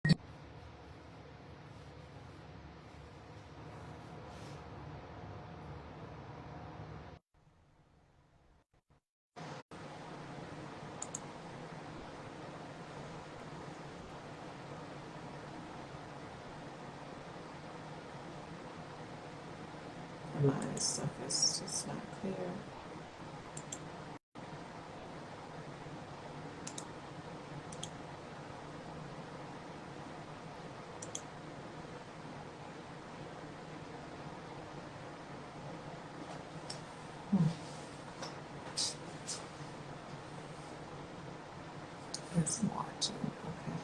My stuff is just not clear. It's watching. Okay.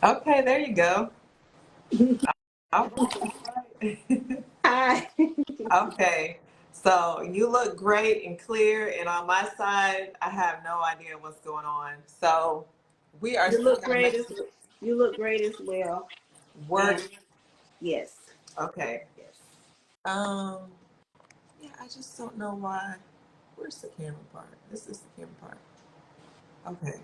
Okay, there you go. All right. Hi. Okay, so you look great and clear, and on my side, I have no idea what's going on. So we are You still look gonna great make as you look great as well. work. And yes. Okay. Yes. Um. Yeah, I just don't know why. Where's the camera part? This is the camera part. Okay.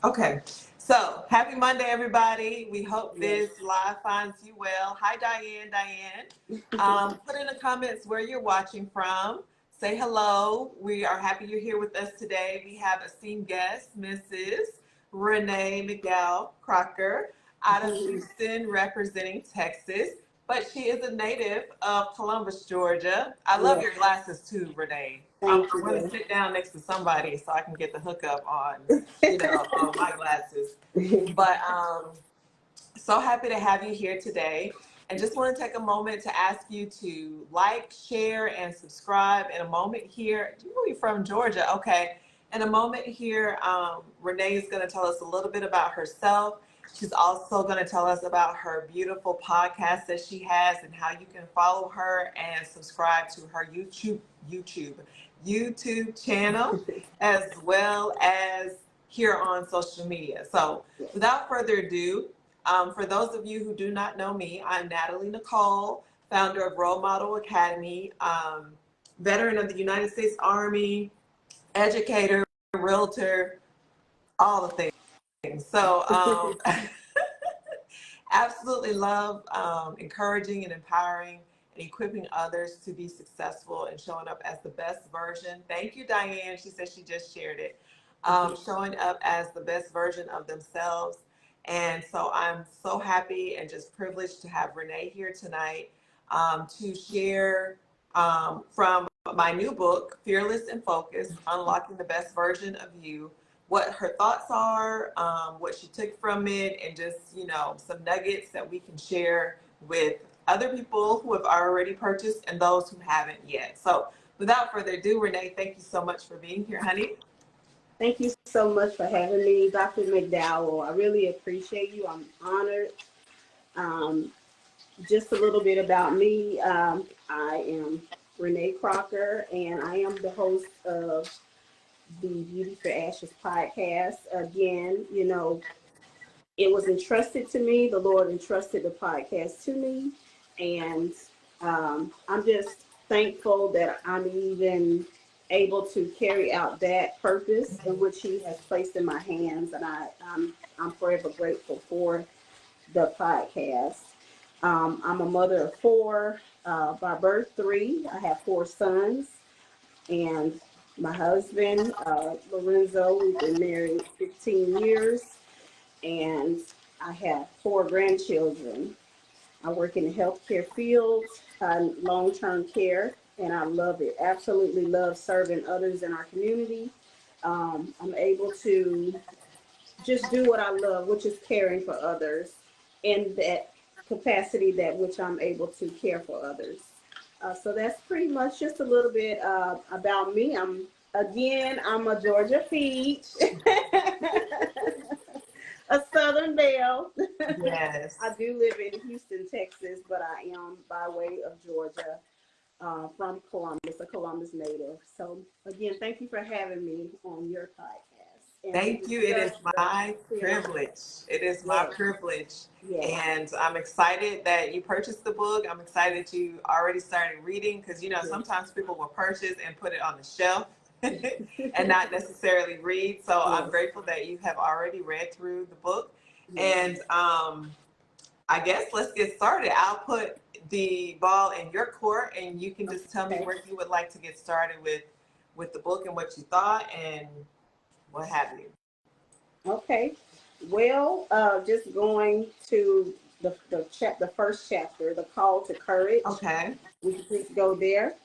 Okay. So happy Monday, everybody. We hope Yes. this live finds you well. Hi, Diane. Diane. Put in the comments where you're watching from. Say hello. We are happy you're here with us today. We have esteemed guest, Mrs. Renee McDowell Crocker, out of Houston, representing Texas. But she is a native of Columbus, Georgia. I love Yes. your glasses too, Renee. I'm Thank going to you. sit down next to somebody so I can get the hookup on, on my glasses. But so happy to have you here today. And just want to take a moment to ask you to like, share, and subscribe. In a moment here, you're really from Georgia, okay? In a moment here, Renee is going to tell us a little bit about herself. She's also going to tell us about her beautiful podcast that she has and how you can follow her and subscribe to her YouTube channel, as well as here on social media. So without further ado, for those of you who do not know me, I'm Natalie Nicole, founder of Role Model Academy, veteran of the United States Army, educator, realtor, all the things. So absolutely love encouraging and empowering and equipping others to be successful and showing up as the best version. Thank you, Diane. She said she just shared it. Showing up as the best version of themselves. And so I'm so happy and just privileged to have Renee here tonight to share from my new book, Fearless and Focused, Unlocking the Best Version of You, what her thoughts are, what she took from it, and just, some nuggets that we can share with other people who have already purchased and those who haven't yet. So without further ado, Renee, thank you so much for being here, honey. Thank you so much for having me, Dr. McDowell. I really appreciate you. I'm honored. Um, just a little bit about me. I am Renee Crocker, and I am the host of the Beauty for Ashes podcast. Again, it was entrusted to me. The Lord entrusted the podcast to me. And I'm just thankful that I'm even able to carry out that purpose in which He has placed in my hands. And I'm forever grateful for the podcast. I'm a mother of four, by birth, three. I have four sons. And my husband, Lorenzo, we've been married 15 years. And I have four grandchildren. I work in the healthcare field, long-term care, and I love it. Absolutely love serving others in our community. I'm able to just do what I love, which is caring for others in that capacity that which I'm able to care for others. So that's pretty much just a little bit about me. I'm Again, I'm a Georgia peach, a Southern belle. Yes. I do live in Houston, Texas, but I am by way of Georgia, from Columbus, a Columbus native. So again, thank you for having me on your podcast and to Thank you. It is discuss the my experience. privilege. It is my Yes, privilege. yes, And I'm excited that you purchased the book. I'm excited that you already started reading because, yes. sometimes people will purchase and put it on the shelf and not necessarily read. So I'm Yes, grateful that you have already read through the book. yes. And I guess let's get started. I'll put the ball in your court and you can just tell me Okay. where you would like to get started with the book and what you thought and what have you. Okay. Well, just going to the first chapter, the call to courage. Okay. We can just go there.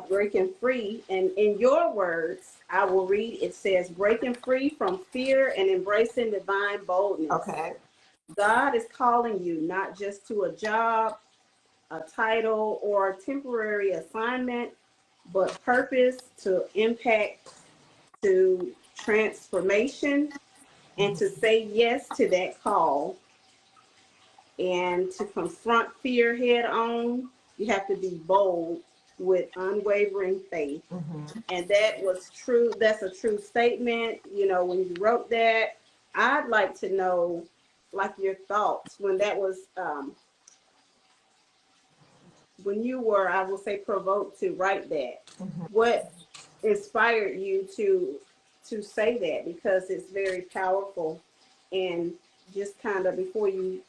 Breaking free, and in your words, I will read. It says, "Breaking free from fear and embracing divine boldness." Okay. God is calling you not just to a job, a title, or a temporary assignment, but purpose, to impact, to transformation, and to say yes to that call and to confront fear head on. You have to be bold with unwavering faith. Mm-hmm. And that was true. That's a true statement. When you wrote that, I'd like to know, like, your thoughts when that was, when you were, I will say, provoked to write that. Mm-hmm. What inspired you to say that? Because it's very powerful. And just kind of before you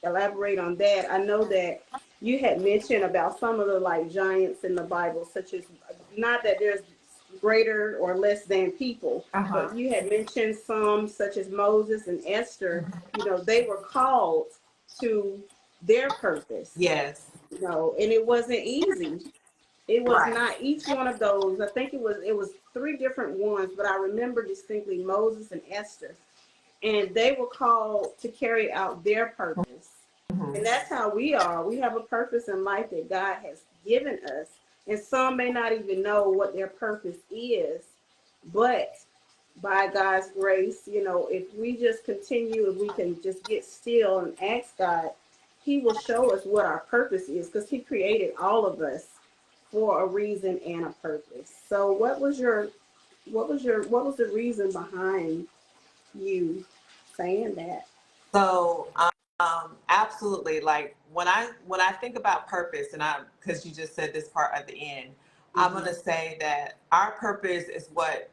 elaborate on that, I know that you had mentioned about some of the like giants in the Bible, such as, not that there's greater or less than people, Uh-huh. but you had mentioned some such as Moses and Esther. They were called to their purpose, Yes. and it wasn't easy. It was Right. not each one of those. I think it was three different ones, but I remember distinctly Moses and Esther, and they were called to carry out their purpose. Mm-hmm. And that's how we are. We have a purpose in life that God has given us. And some may not even know what their purpose is. But by God's grace, if we just continue, if we can just get still and ask God, He will show us what our purpose is, because He created all of us for a reason and a purpose. So what was the reason behind you saying that? So, absolutely. Like when I think about purpose, and because you just said this part at the end, I'm Mm-hmm. gonna say that our purpose is what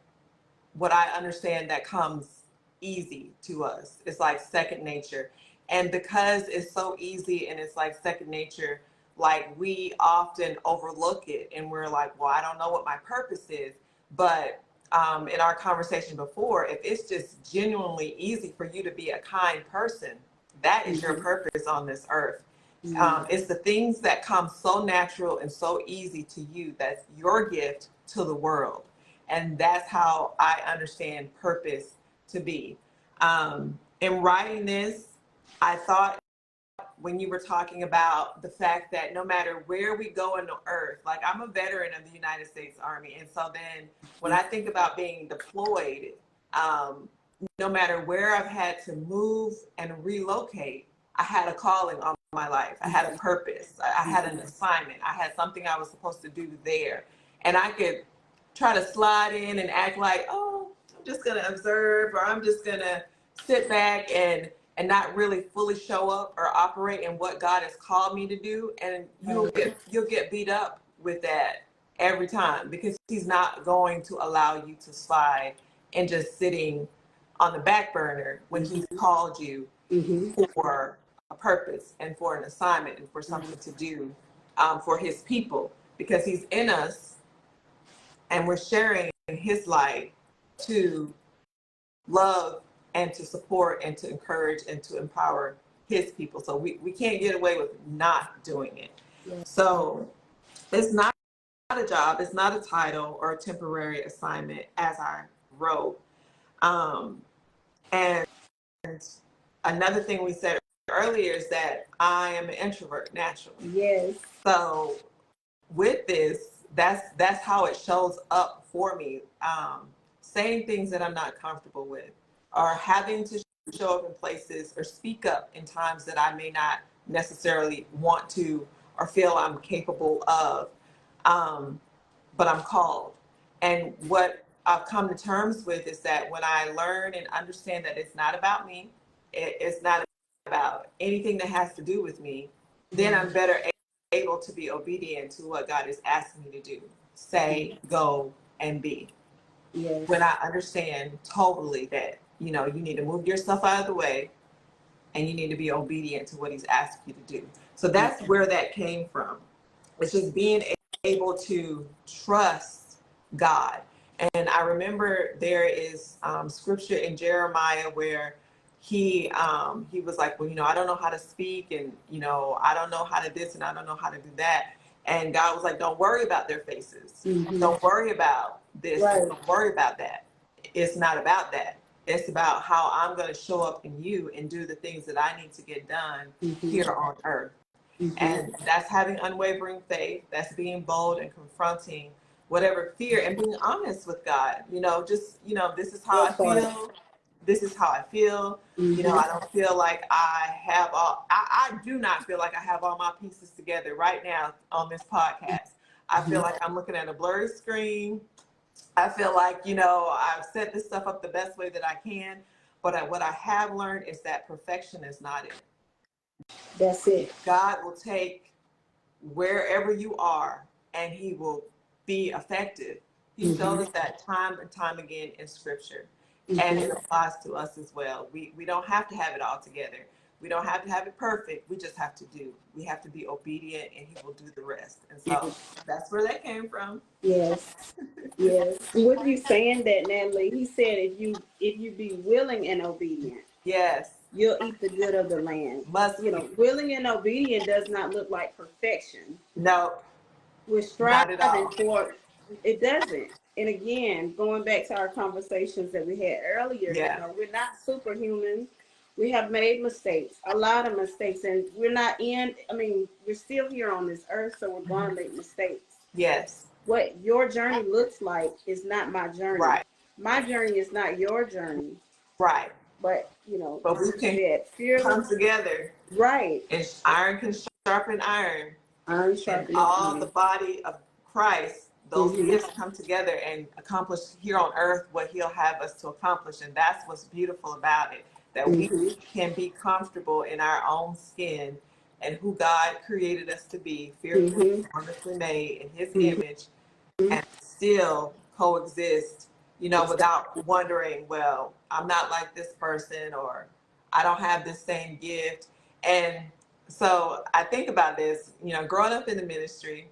I understand that comes easy to us. It's like second nature. And because it's so easy and it's like second nature, like we often overlook it and we're like, well, I don't know what my purpose is. But in our conversation before, if it's just genuinely easy for you to be a kind person, that is your Mm-hmm. purpose on this earth. Mm-hmm. It's the things that come so natural and so easy to you that's your gift to the world. And that's how I understand purpose to be. In writing this, I thought when you were talking about the fact that no matter where we go in the earth, like I'm a veteran of the United States Army. And so then when I think about being deployed, um, no matter where I've had to move and relocate, I had a calling on my life. I had a purpose. I had an assignment. I had something I was supposed to do there. And I could try to slide in and act like, oh, I'm just going to observe, or I'm just going to sit back and not really fully show up or operate in what God has called me to do. And you'll get beat up with that every time, because He's not going to allow you to slide and just sitting on the back burner when He's called you Mm-hmm. for a purpose and for an assignment and for something to do, for His people, because He's in us and we're sharing His light to love and to support and to encourage and to empower His people. So we can't get away with not doing it. So it's not a job, it's not a title or a temporary assignment, as I wrote. And another thing we said earlier is that I am an introvert naturally. Yes. So with this that's how it shows up for me. Saying things that I'm not comfortable with, or having to show up in places or speak up in times that I may not necessarily want to or feel I'm capable of. Um, but I'm called. And what I've come to terms with is that when I learn and understand that it's not about me, it's not about anything that has to do with me, then I'm better able to be obedient to what God is asking me to do. Say, go, and be. Yes. When I understand totally that, you need to move yourself out of the way and you need to be obedient to what he's asked you to do. So that's where that came from. It's just being able to trust God. And I remember there is scripture in Jeremiah where he was like, well, I don't know how to speak, and I don't know how to this, and I don't know how to do that. And God was like, don't worry about their faces. Don't worry about this. Right. Don't worry about that. It's not about that. It's about how I'm going to show up in you and do the things that I need to get done here on earth. And that's having unwavering faith. That's being bold and confronting whatever fear and being honest with God. This is how I feel. This is how I feel. I don't feel like I do not feel like I have all my pieces together right now on this podcast. I feel like I'm looking at a blurry screen. I feel like, I've set this stuff up the best way that I can. But what I have learned is that perfection is not it. That's it. God will take wherever you are and he will be effective. He showed us that time and time again in scripture. And it applies to us as well. We don't have to have it all together. We don't have to have it perfect. We just have to do. We have to be obedient and he will do the rest. And so that's where that came from. Yes. Yes. With you saying that, Natalie, he said if you be willing and obedient, yes, you'll eat the good of the land. Willing and obedient does not look like perfection. No. We're striving for it doesn't. And again, going back to our conversations that we had earlier, we're not superhuman. We have made mistakes, a lot of mistakes, and we're still here on this earth, so we're going to make mistakes. Yes. What your journey looks like is not my journey. Right. My journey is not your journey. Right. But, but we can come together. Right. And iron can sharpen iron. Iron sharpen and all the body of Christ, those gifts come together and accomplish here on earth what he'll have us to accomplish. And that's what's beautiful about it, that we can be comfortable in our own skin and who God created us to be, fearfully, wonderfully made in his image, and still coexist, without wondering, well, I'm not like this person, or I don't have this same gift. And so I think about this, growing up in the ministry,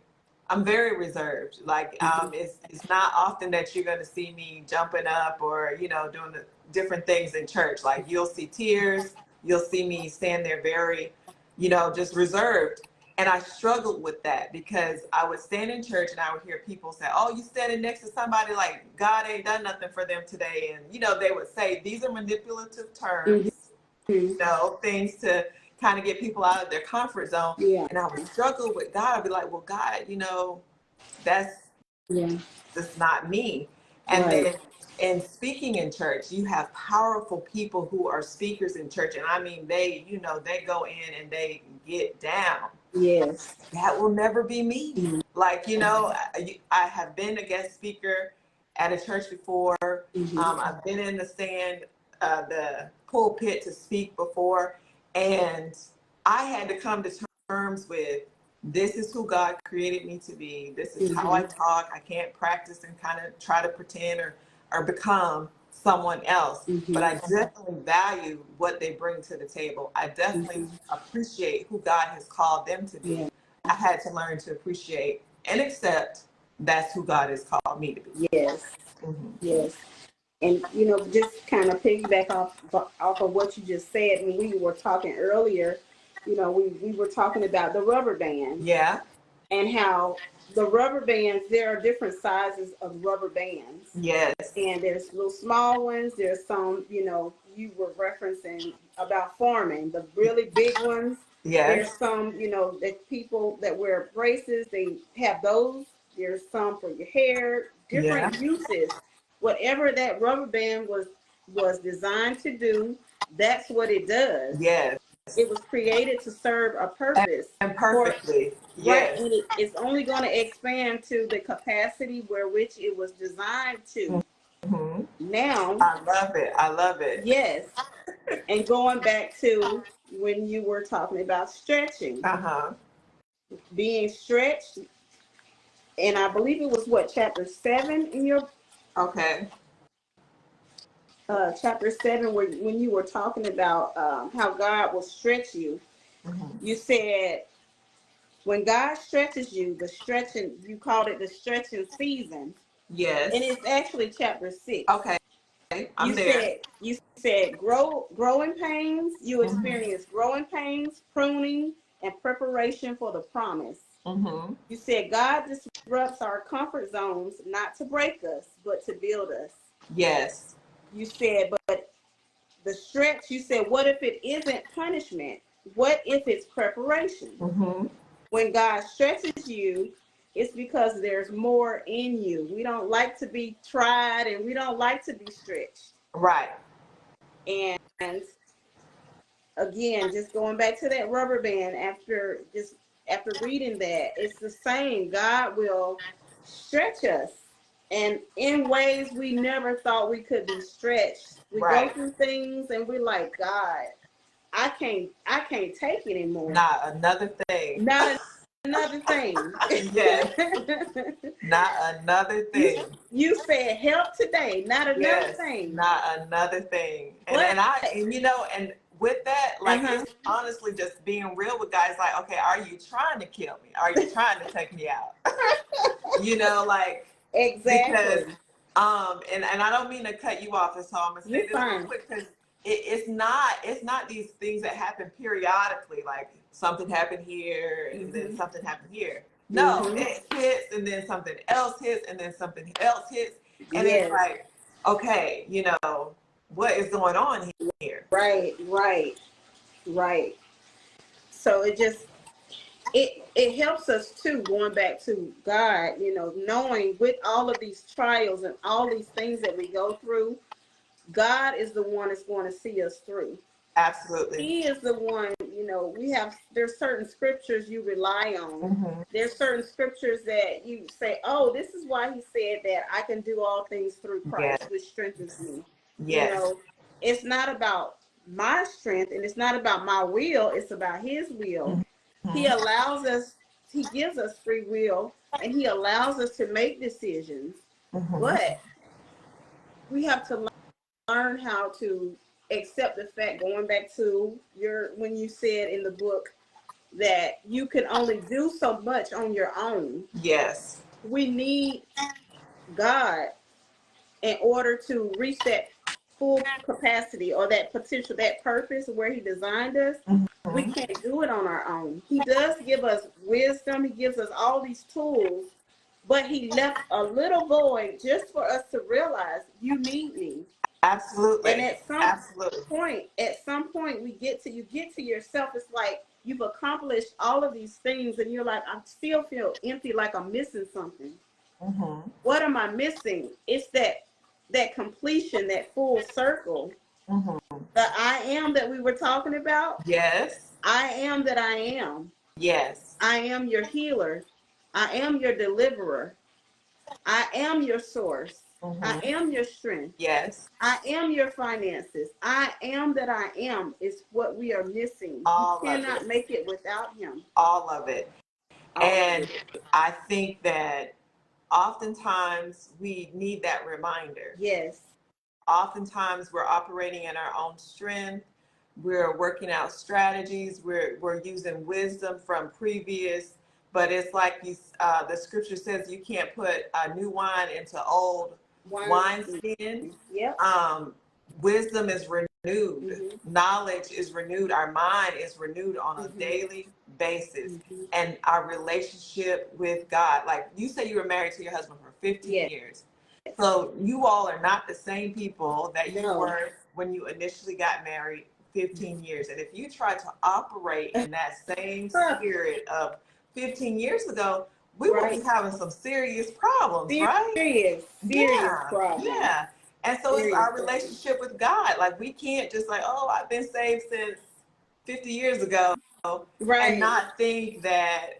I'm very reserved. Like, it's not often that you're going to see me jumping up or, doing the different things in church. Like, you'll see tears, you'll see me stand there very, just reserved. And I struggled with that because I would stand in church and I would hear people say, oh, you standing next to somebody like God ain't done nothing for them today. And, they would say, these are manipulative terms, things to kind of get people out of their comfort zone. Yeah. And I would struggle with God. I'd be like, well, God, that's not me. And then in speaking in church, you have powerful people who are speakers in church. And I mean, they go in and they get down. Yes. That will never be me. Like, I have been a guest speaker at a church before. I've been in the stand, the pulpit to speak before. And I had to come to terms with, this is who God created me to be. This is how I talk. I can't practice and kind of try to pretend or become someone else. But I definitely value what they bring to the table. I definitely appreciate who God has called them to be. I had to learn to appreciate and accept that's who God has called me to be. Yes. Yes. And, just kind of piggyback off of what you just said when we were talking earlier, we were talking about the rubber band. Yeah. And how the rubber bands, there are different sizes of rubber bands. Yes. And there's little small ones. There's some, you were referencing about farming, the really big ones. Yes. There's some, that people that wear braces, they have those There's some for your hair, Yeah. different uses. Whatever that rubber band was designed to do, that's what it does. Yes. It was created to serve a purpose. And For perfectly. right, Yes. and it's only going to expand to the capacity where which it was designed to. Hmm. Now, I love it. I love it. yes, and going back to when you were talking about stretching, Uh-huh. being stretched, and I believe it was what, chapter 7 in your Okay. chapter 7, where when you were talking about how God will stretch you. Hmm. You said when God stretches you, the stretching, you called it the stretching season, Yes. and it's actually chapter 6. Okay. You I'm there. said growing pains. You Hmm. experience growing pains, pruning, and preparation for the promise. Hmm. You said God disrupts our comfort zones not to break us, but to build us. Yes. You said, but the stretch, you said, what if it isn't punishment? What if it's preparation? Hmm. When God stretches you, it's because there's more in you. We don't like to be tried and we don't like to be stretched. Right. And again, just going back to that rubber band, after reading that, it's the same. God will stretch us, and in ways we never thought we could be stretched. We go Right. through things and we're like, God, I can't take anymore. Not another thing. Not another thing. Yes. Not another you thing. you said help today, not another Yes. thing. Not another thing. And But and with that, like uh-huh. it's honestly just being real with guys, like, okay, are you trying to kill me? Are you trying to take me out? Like because Exactly. and I don't mean to cut you off, and so I'm gonna You're say this real fine. quick because it's not these things that happen periodically, like something happened here and then Mm-hmm. something happened here. No, Mm-hmm. it hits and then something else hits and then something else hits, and it's Yes. like, okay, what is going on here? Right. Right. Right. So it helps us too, going back to God, knowing with all of these trials and all these things that we go through, God is the one that's going to see us through. Absolutely. He is the one, there's certain scriptures you rely on. Hmm. There's certain scriptures that you say, oh, this is why he said that I can do all things through Christ, Yes. which strengthens me. You Yes. know, it's not about my strength and it's not about my will, it's about his will. He Hmm. allows us, he gives us free will, and he allows us to make decisions. Hmm. But we have to learn how to accept the fact, going back to when you said in the book that you can only do so much on your own. Yes. We need God in order to reach that full capacity or that potential, that purpose where he designed us. We Hmm. can't do it on our own. He does give us wisdom. He gives us all these tools, but he left a little void just for us to realize you need me. And Absolutely. at some Absolutely. point, you get to yourself. It's like you've accomplished all of these things, and you're like, I still feel empty, like I'm missing something. Hmm. What am I missing? It's that completion, that full circle. Hmm. The I am that we were talking about. Yes. I am that I am. Yes. I am your healer. I am your deliverer. I am your source. I Hmm. am your strength. Yes. I am your finances. I am that I am is what we are missing. We All of cannot it. make it without him. All of it. All of And it. I think that oftentimes we need that reminder. Yes. Oftentimes we're operating in our own strength. We're working out strategies. We're using wisdom from previous, but it's like the scripture says you can't put new wine into old Weinstein. wineskin. Yep. Um, Wisdom is renewed. Mm-hmm. Knowledge is renewed. Our mind is renewed on a Mm-hmm. daily basis. Mm-hmm. And our relationship with God, like you say, you were married to your husband for 15 Yes. years. So you all are not the same people that you No. were when you initially got married 15 years. And if you try to operate in that same spirit of 15 years ago, we will be having some serious problems, right? Serious Yeah, problems. yeah. And so it's Serious our problems. relationship with God. Like we can't just like, oh, I've been saved since 50 years ago, and Right. not think that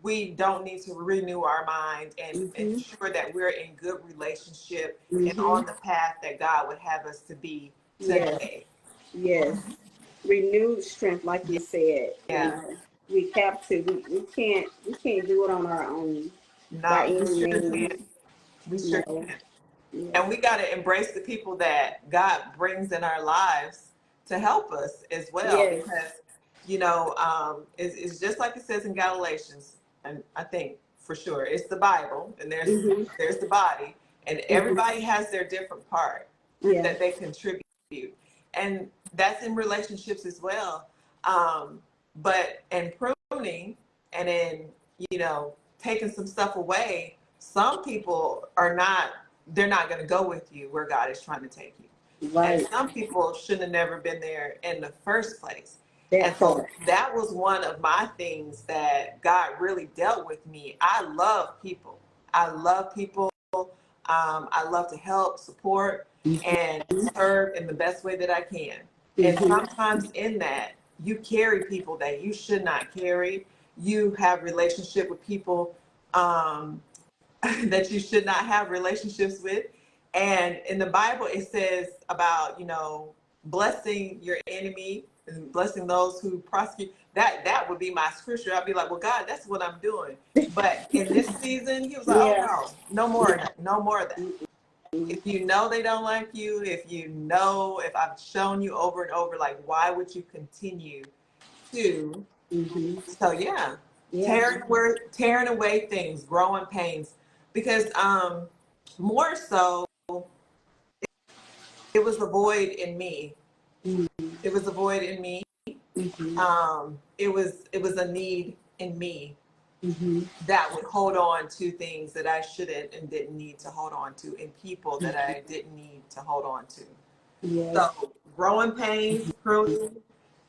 we don't need to renew our mind and Mm-hmm. ensure that we're in good relationship and Mm-hmm. on the path that God would have us to be Yes. today. Yes. Renewed strength, like you said. You Yeah. know, we have to. We can't do it on our own by No, we any sure means. can. We sure No. can. Yeah. And we got to embrace the people that God brings in our lives to help us as well, Yes. because it's just like it says in Galatians, and I think for sure it's the Bible, and Mm-hmm. there's the body, and Mm-hmm. everybody has their different part Yeah. that they contribute, and that's in relationships as well. Um, but in pruning and in taking some stuff away, some people are not. They're not going to go with you where God is trying to take you. And Right. some people shouldn't have never been there in the first place. And That so part. that was one of my things that God really dealt with me. I love people. I love people. I love to help, support, and serve in the best way that I can. And Mm-hmm. sometimes in that, you carry people that you should not carry. You have relationship with people that you should not have relationships with. And in the Bible, it says about, blessing your enemy and blessing those who prosecute. That would be my scripture. I'd be like, well, God, that's what I'm doing. But in this season, he was like, oh, Yeah. no, no more of that. No more of that. If you know they don't like you, if I've shown you over and over, like, why would you continue to? Mm-hmm. So yeah, Yeah. tearing away things, growing pains, because more so it was a void in me. It was a void in me. Mm-hmm. It was a need in me Mm-hmm. that would hold on to things that I shouldn't and didn't need to hold on to, and people that I didn't need to hold on to. Yes. So growing pains, pruning,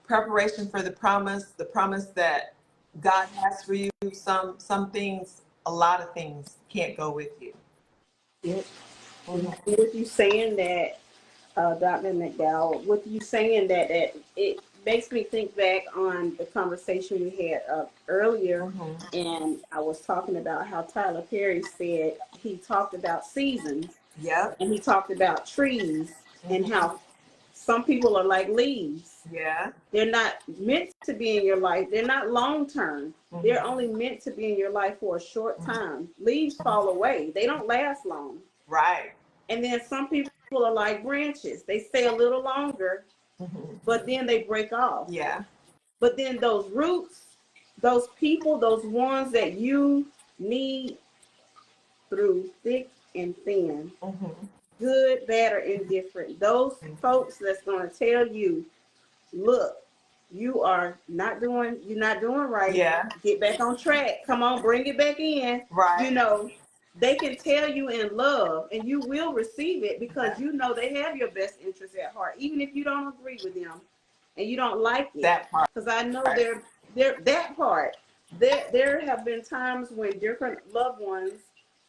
preparation for the promise that God has for you. Some things, a lot of things can't go with you. Yep. Mhm. With you saying that, Dr. McDowell, with you saying that it makes me think back on the conversation we had earlier, Mhm. and I was talking about how Tyler Perry said he talked about seasons Yep. and he talked about trees and Mhm. how some people are like leaves. Yeah. They're not meant to be in your life. They're not long term. They're Mhm. only meant to be in your life for a short Mhm. time. Leaves fall away. They don't last long. Right. And then some people are like branches. They stay a little longer, Mhm. but then they break off. Yeah. But then those roots, those people, those ones that you need through thick and thin, Mhm. good, bad, or indifferent, those folks that's going to tell you, look, you're not doing right. Yeah. Get back on track. Come on, bring it back in. You Right. know, they can tell you in love and you will receive it because Yeah. you know they have your best interest at heart, even if you don't agree with them and you don't like it. That part. Because I know they're that part. There have been times when different loved ones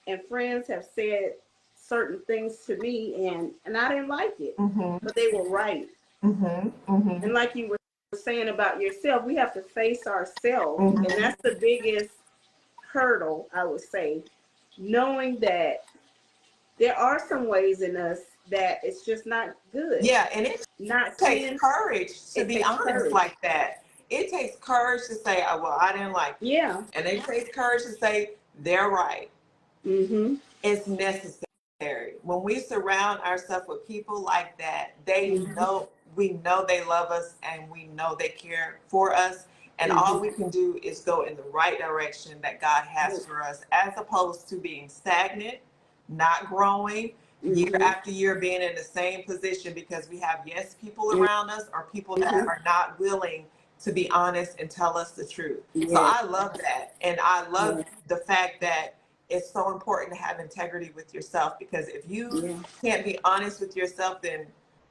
and friends have said certain things to me and I didn't like it. Mhm. But they were right. Mhm. Mhm. And like you were saying about yourself, we have to face ourselves. And Mhm. that's the biggest hurdle, I would say, knowing that there are some ways in us that it's just not good. Yeah, and it Not takes saying courage to it be takes honest courage. like that. It takes courage to say, oh, well, I didn't like it. Yeah. And it takes courage to say, they're right. Mm-hmm. It's necessary. When we surround ourselves with people like that, Mm-hmm. we know they love us and we know they care for us. And all Mm-hmm. we can do is go in the right direction that God has for us, as opposed to being stagnant, not growing, year Mm-hmm. after year being in the same position because we have yes people around us or people that Mm-hmm. are not willing to be honest and tell us the truth. So Yes. I love that. And I love Yes. the fact that it's so important to have integrity with yourself, because if you Yeah. can't be honest with yourself, then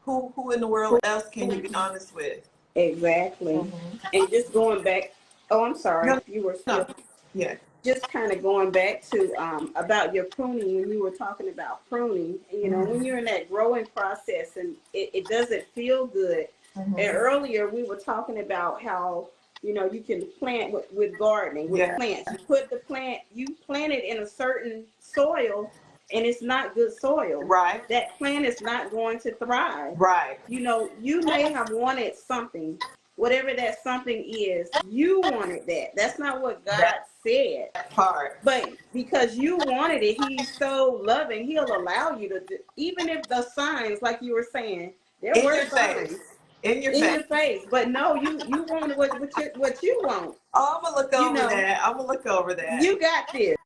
who in the world else can you be honest with? Exactly. Mm-hmm. And just going back, oh, I'm sorry. No, You were still. no. Yeah. just kind of going back to about your pruning, when you were talking about pruning, when you're in that growing process and it doesn't feel good. And earlier we were talking about how, you can plant with gardening, with plants. You put the plant, you plant it in a certain soil and it's not good soil. Right. That plant is not going to thrive. Right. You may have wanted something. Whatever that something is, you wanted that. That's not what God said. Part. But because you wanted it, He's so loving, He'll allow you to do, even if the signs, like you were saying, there In were your signs. face. In your In face. your face. But no, you wanted what you want. Oh, I'm gonna look over that. I'm gonna look over that. You got this.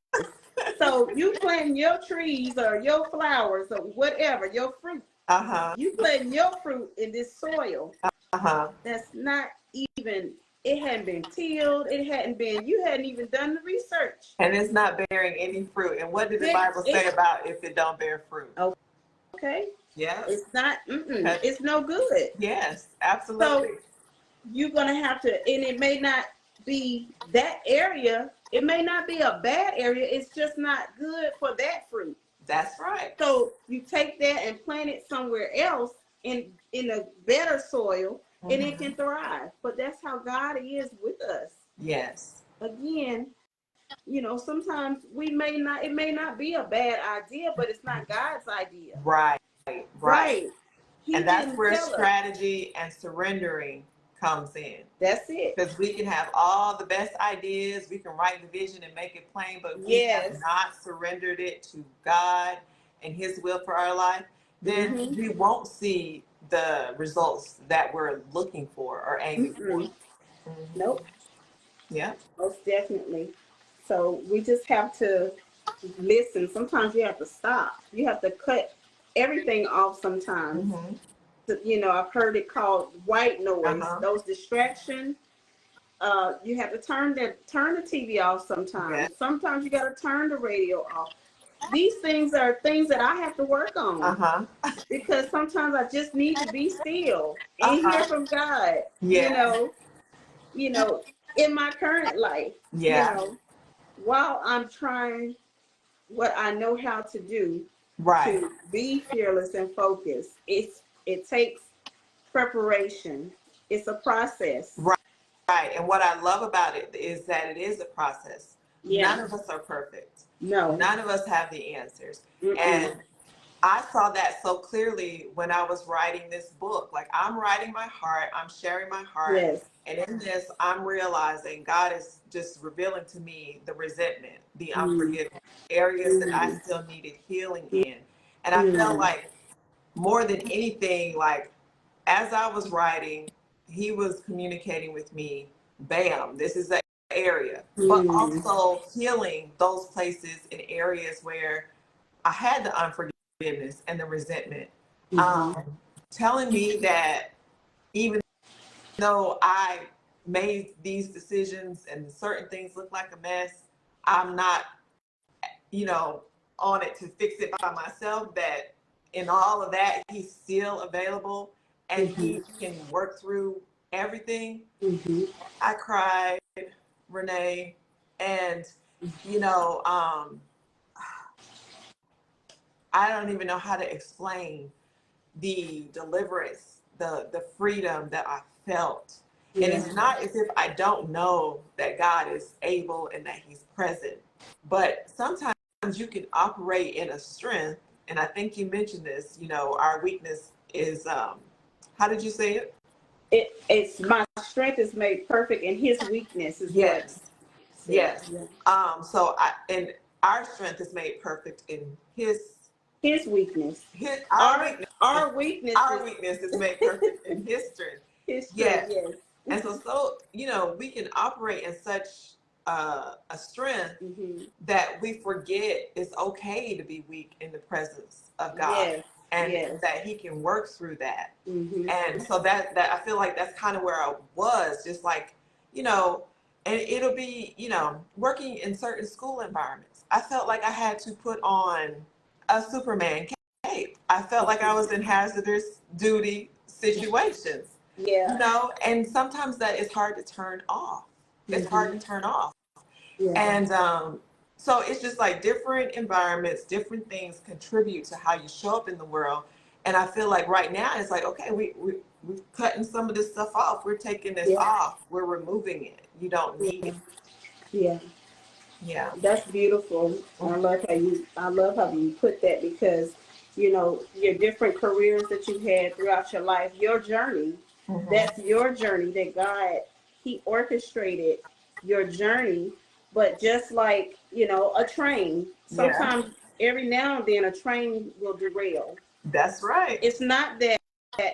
So you planting your trees or your flowers or whatever, your fruit. You planting your fruit in this soil. That's not even, it hadn't been tilled, you hadn't even done the research. And it's not bearing any fruit. And what did the Bible say about if it don't bear fruit? Okay. Yeah. It's not, it's no good. Yes, absolutely. So you're going to have to, and it may not be that area, it may not be a bad area, it's just not good for that fruit. That's right. So you take that and plant it somewhere else in a better soil, and it can thrive. But that's how God is with us. Yes. Again, sometimes it may not be a bad idea, but it's not God's idea. Right. And that's where strategy and surrendering comes in. That's it. Because we can have all the best ideas, we can write the vision and make it plain, but we have not surrendered it to God and His will for our life, then we won't see the results that we're looking for or aiming for. Nope. Yeah. Most definitely. So we just have to listen. Sometimes you have to stop. You have to cut everything off sometimes. I've heard it called white noise. Those distractions. You have to turn the TV off sometimes. Sometimes you got to turn the radio off. These things are things that I have to work on because sometimes I just need to be still and hear from God. In my current life, while I'm trying what I know how to do to be fearless and focused, it takes preparation. It's a process. Right. And what I love about it is that it is a process. None of us are perfect. No. None of us have the answers. And I saw that so clearly when I was writing this book. Like, I'm writing my heart, I'm sharing my heart. And in this, I'm realizing God is just revealing to me the resentment, the unforgiveness, areas that I still needed healing in. And I felt like more than anything, like as I was writing, He was communicating with me, bam, this is the area, but also healing those places and areas where I had the unforgiveness and the resentment, telling me that even though I made these decisions and certain things look like a mess, I'm not, on it to fix it by myself, that in all of that, He's still available and He can work through everything. I cried, Renee, and I don't even know how to explain the deliverance, the freedom that I felt. And it's not as if I don't know that God is able and that He's present, but sometimes you can operate in a strength. And I think you mentioned this, our weakness is, how did you say it? It's my strength is made perfect in His weakness. Yes. So and our strength is made perfect in His weakness. Our weakness is made perfect in His strength. His strength, yes. And so we can operate in such a strength that we forget it's okay to be weak in the presence of God. And that He can work through that. And so that I feel like that's kind of where I was, just like, and it'll be, working in certain school environments. I felt like I had to put on a Superman cape. I felt like I was in hazardous duty situations. And sometimes that is hard to turn off. It's hard to turn off. Yeah. And so it's just like different environments, different things contribute to how you show up in the world. And I feel like right now it's like, okay, we're cutting some of this stuff off. We're taking this Yeah. off. We're removing it. You don't need Yeah. it. Yeah. Yeah. That's beautiful. I love how you put that because, your different careers that you had throughout your life, your journey, Mm-hmm. that's your journey that God, He orchestrated your journey. But just like, a train, Yeah. sometimes every now and then a train will derail. That's right. It's not that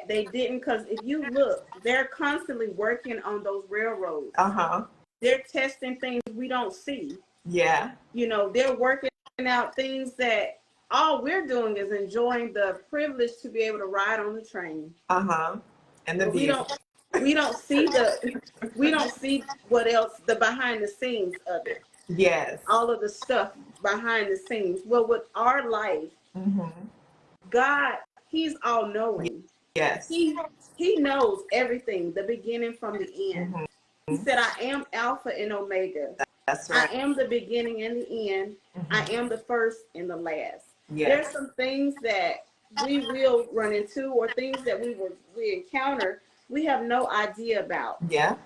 they didn't, because if you look, they're constantly working on those railroads. Uh-huh. They're testing things we don't see. Yeah. They're working out things that all we're doing is enjoying the privilege to be able to ride on the train. Uh-huh. And the But view. we don't see we don't see what else, the behind the scenes of it. Yes. All of the stuff behind the scenes. Well, with our life, Mm-hmm. God, He's all knowing. Yes. He knows everything, the beginning from the end. Mm-hmm. He said, I am Alpha and Omega. That's I right. am the beginning and the end. Mm-hmm. I am the first and the last. Yes. There's some things that we will run into, or things that we encounter we have no idea about. Yeah.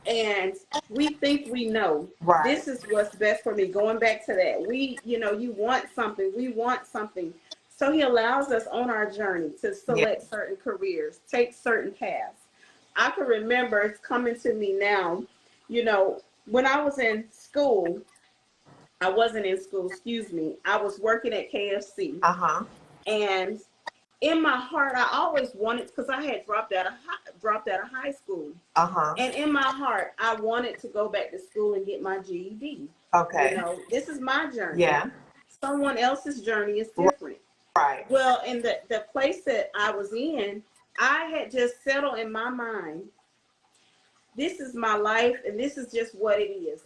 And we think we know. Right. This is what's best for me. Going back to that, you want something. We want something. So He allows us on our journey to select certain careers, take certain paths. I can remember, it's coming to me now, when I was in school, I wasn't in school, excuse me. I was working at KFC. Uh-huh. And in my heart, I always wanted, because I had dropped out of high school. Uh-huh. And in my heart, I wanted to go back to school and get my GED. Okay. This is my journey. Yeah. Someone else's journey is different. Right. Well, in the place that I was in, I had just settled in my mind, this is my life and this is just what it is.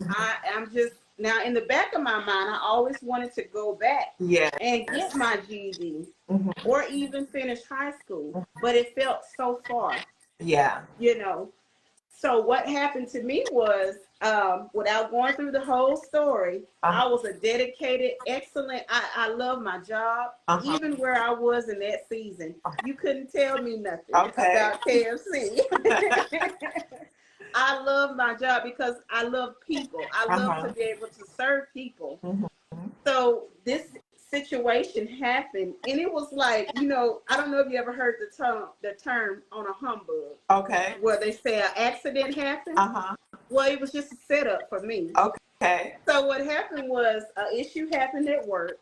I'm just, now in the back of my mind, I always wanted to go back and get my GED or even finish high school, but it felt so far. Yeah. So what happened to me was, without going through the whole story, I was a dedicated, excellent, I love my job, even where I was in that season. You couldn't tell me nothing about KFC. I love my job because I love people. I love to be able to serve people. So this situation happened, and it was like, I don't know if you ever heard the term on a humbug. Okay. Where they say an accident happened. Well, it was just a setup for me. Okay. So what happened was an issue happened at work,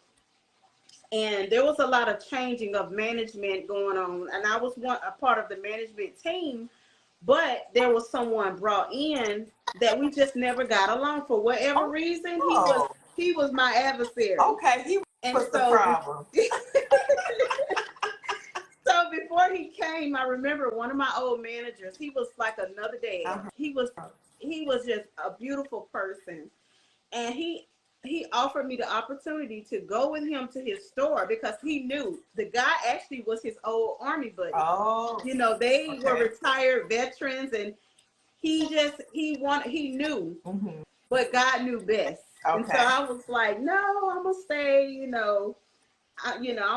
and there was a lot of changing of management going on, and I was a part of the management team. But there was someone brought in that we just never got along for whatever reason. He was my adversary. Okay, he was the problem. So before he came, I remember one of my old managers. He was like another dad. He was just a beautiful person, and he offered me the opportunity to go with him to his store because he knew the guy actually was his old Army buddy. Oh, they were retired veterans, and he knew, but God knew best. And so I was like, no, I'm gonna stay. I'm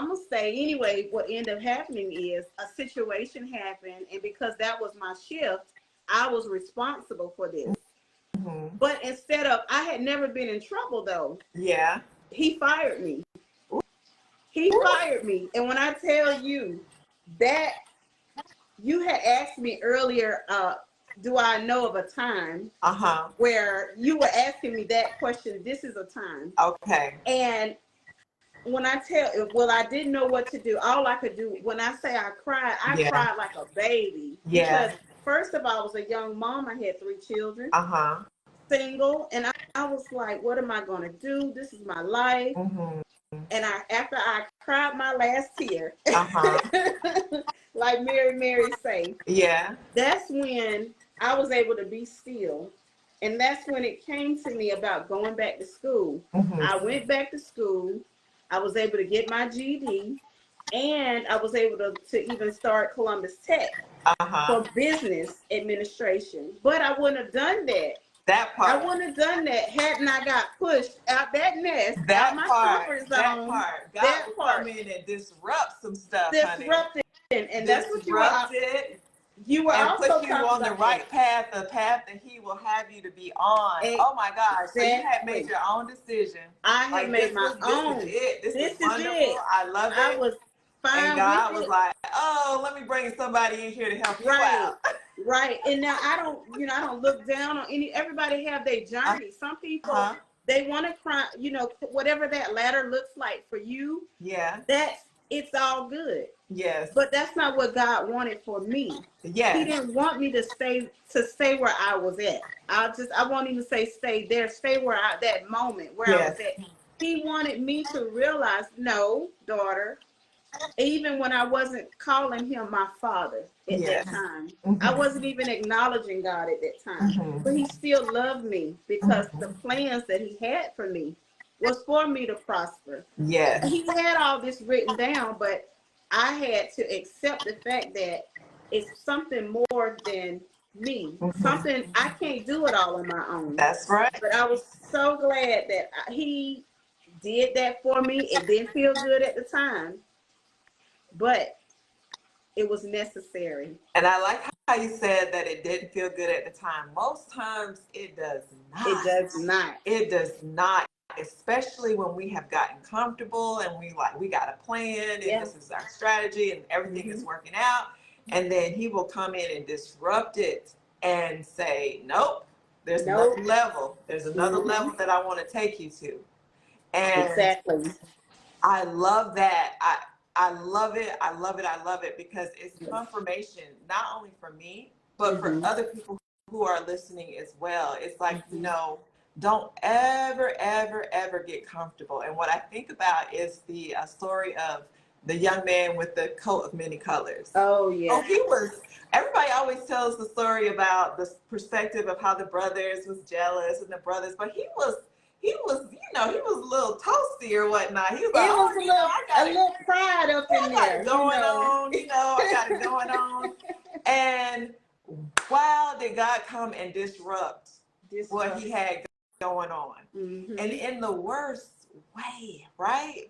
gonna stay anyway. What ended up happening is a situation happened, and because that was my shift, I was responsible for this. But instead of, I had never been in trouble though. Yeah. He fired me. He fired me. And when I tell you that, you had asked me earlier, do I know of a time where you were asking me that question? This is a time. Okay. And when I I didn't know what to do. All I could do, when I say I cried like a baby. Yeah. Because first of all, I was a young mom. I had 3 children. Single, and I was like, what am I gonna do? This is my life. And after I cried my last tear, like Mary say, that's when I was able to be still. And that's when it came to me about going back to school. I went back to school. I was able to get my GED, and I was able to even start Columbus Tech for business administration. But I wouldn't have done that That I part. wouldn't have done that hadn't I got pushed out that nest, out That my part. comfort That zone. part. God That will part. come in and disrupt some stuff, honey. Disrupted. And that's what Disrupt it you were and also put you talking on the about. right path, the path that He will have you to be on. Oh my gosh. So you had made Exactly. your own decision. I had Like made my this is own. it. This is This is wonderful. it. I love I it. was And fine with God was it. like, oh, let me bring somebody in here to help you Right. out. Right. And now I don't look down on everybody have their journey. Some people, they want to cry, whatever that ladder looks like for you. Yeah. It's all good. Yes. But that's not what God wanted for me. Yes. He didn't want me to stay where I was at. I won't even say stay there, stay where that moment where I was at. He wanted me to realize, no, daughter, even when I wasn't calling him my father at that time, I wasn't even acknowledging God at that time, but he still loved me because the plans that he had for me was for me to prosper. Yes. He had all this written down, but I had to accept the fact that it's something more than me. Something I can't do it all on my own. That's right. But I was so glad that he did that for me. It didn't feel good at the time, but it was necessary. And I like how you said that it didn't feel good at the time. Most times it does not. It does not. It does not, especially when we have gotten comfortable and we got a plan and this is our strategy and everything is working out. And then he will come in and disrupt it and say, nope, there's another level. There's another level that I want to take you to. And exactly. I love that. I love it. I love it. I love it because it's confirmation, not only for me, but for other people who are listening as well. It's like, don't ever, ever, ever get comfortable. And what I think about is the story of the young man with the coat of many colors. Oh, yeah. Oh, everybody always tells the story about the perspective of how the brothers was jealous and the brothers, but he was, he was a little toasty or whatnot. He was like, a little pride up in there. Going on, I got it going on. And wow, did God come and disrupt what he had going on. And in the worst way, right?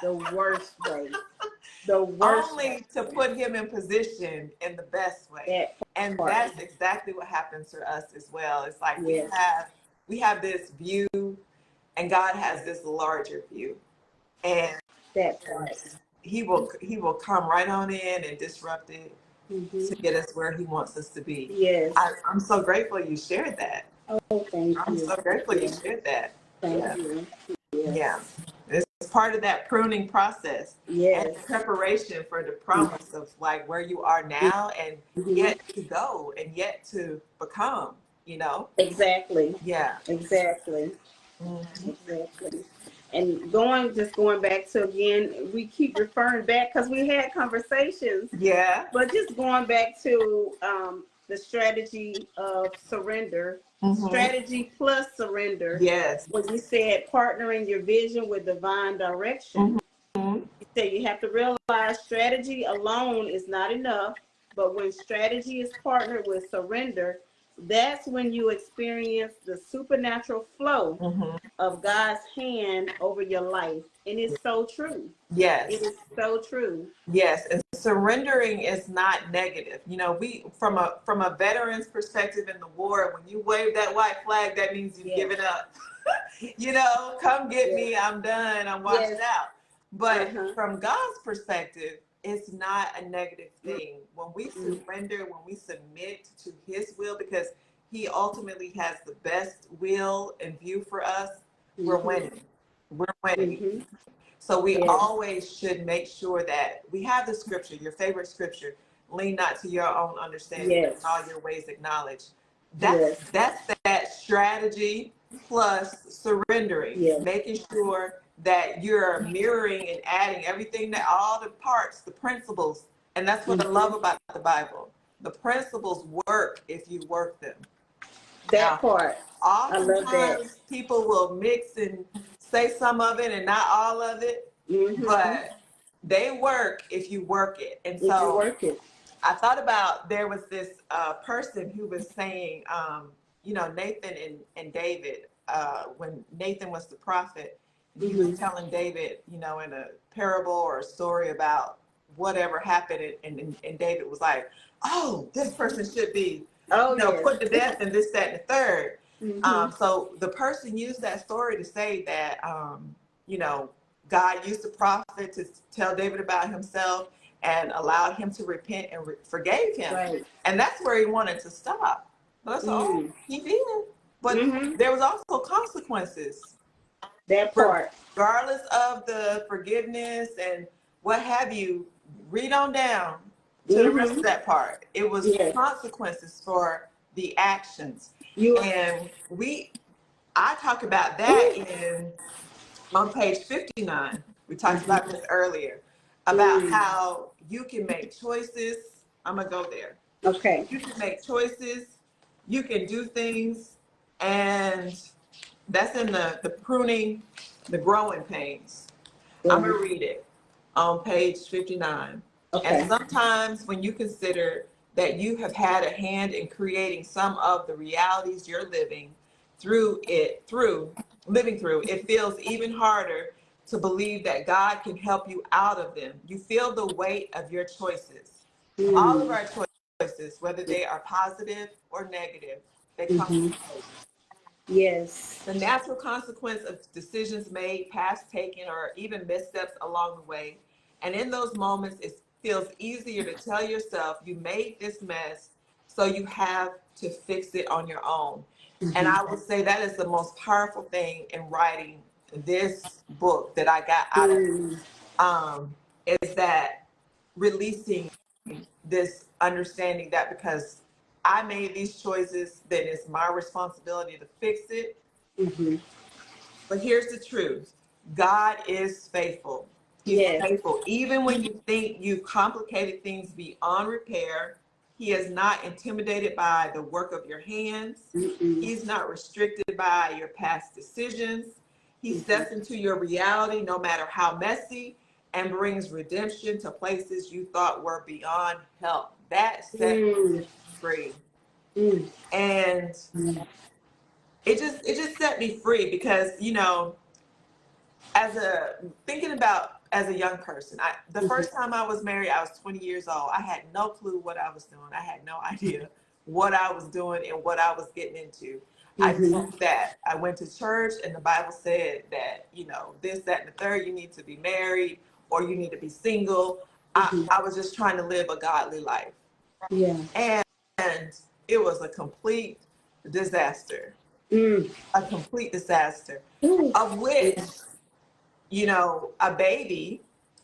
The worst way. The worst Only way. to put him in position in the best way. And that's exactly what happens for us as well. It's like we have this view and God has this larger view. And he will come right on in and disrupt it to get us where he wants us to be. Yes. I'm so grateful you shared that. Oh, thank you. I'm so grateful you shared that. Thank you. Yes. Yeah. It's part of that pruning process. Yes. And preparation for the promise of like where you are now and yet to go and yet to become, Exactly. Yeah. Exactly. Exactly. And going back to, again, we keep referring back because we had conversations. Yeah. But just going back to the strategy of surrender, strategy plus surrender. Yes. When you said partnering your vision with divine direction, you said you have to realize strategy alone is not enough, but when strategy is partnered with surrender, that's when you experience the supernatural flow of God's hand over your life. And it's so true. Yes. It is so true. Yes. And surrendering is not negative. We from a veteran's perspective in the war, when you wave that white flag, that means you've given up. Come get me. I'm done. I'm washed out. But from God's perspective, it's not a negative thing. When we surrender, when we submit to his will, because he ultimately has the best will and view for us, we're winning. We're winning. So we always should make sure that we have the scripture, your favorite scripture, lean not to your own understanding, but in all your ways acknowledge. That's that strategy plus surrendering, making sure that you're mirroring and adding everything, that all the parts, the principles. And that's what I love about the Bible. The principles work if you work them. That part. I love that. People will mix and say some of it and not all of it, but they work if you work it. And so I thought about, there was this person who was saying, Nathan and David, when Nathan was the prophet, and he Mm-hmm. was telling David, in a parable or a story about whatever happened, and David was like, oh, this person should be, Oh, yes. put to death and this, that, and the third. Mm-hmm. So the person used that story to say that, God used the prophet to tell David about himself and allowed him to repent and forgave him. Right. And that's where he wanted to stop. But I said, oh, Mm. he did. But Mm-hmm. there was also consequences, That part. regardless of the forgiveness and what have you. Read on down to the rest Mm-hmm. of that part. It was Yes. consequences for the actions. You. And I talk about that Ooh. on page 59. We talked Mm-hmm. about this earlier, about Mm. how you can make choices. I'm going to go there. Okay. You can make choices, you can do things, and that's in the pruning, the growing pains. I'm Yeah. going to read it on page 59. And Okay. sometimes when you consider that you have had a hand in creating some of the realities you're living through, it feels even harder to believe that God can help you out of them. You feel the weight of your choices. All of Mm. our choices, whether they are positive or negative, they come Mm-hmm. with weight. Yes. The natural consequence of decisions made, past taken, or even missteps along the way. And in those moments, it feels easier to tell yourself you made this mess, so you have to fix it on your own. And Mm-hmm. I would say that is the most powerful thing in writing this book that I got out of Mm. is that releasing this understanding that because I made these choices, then it's my responsibility to fix it. Mm-hmm. But here's the truth. God is faithful. He's Yes. faithful. Even when you think you've complicated things beyond repair, he is not intimidated by the work of your hands. Mm-mm. He's not restricted by your past decisions. He Mm-hmm. steps into your reality, no matter how messy, and brings redemption to places you thought were beyond help. That set me Mm. free. Mm. And Mm. it just set me free because, as a thinking about as a young person, the first time I was married, I was 20 years old. I had no clue what I was doing. I had no idea what I was doing and what I was getting into. I just Mm-hmm. knew that I went to church and the Bible said that, this, that, and the third, you need to be married or you need to be single. Mm-hmm. I was just trying to live a godly life. Yeah. And it was a complete disaster, Mm. a complete disaster, Ooh. of which Yeah. a baby,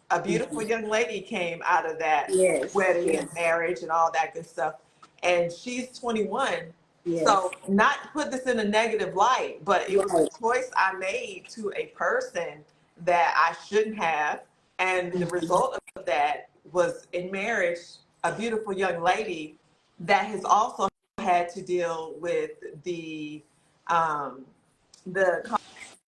a beautiful young lady came out of that Yes. wedding and Yes. marriage and all that good stuff. And she's 21. Yes. So, not to put this in a negative light, but it was a Right. choice I made to a person that I shouldn't have. And the Mm-hmm. result of that was in marriage, a beautiful young lady that has also had to deal with um, the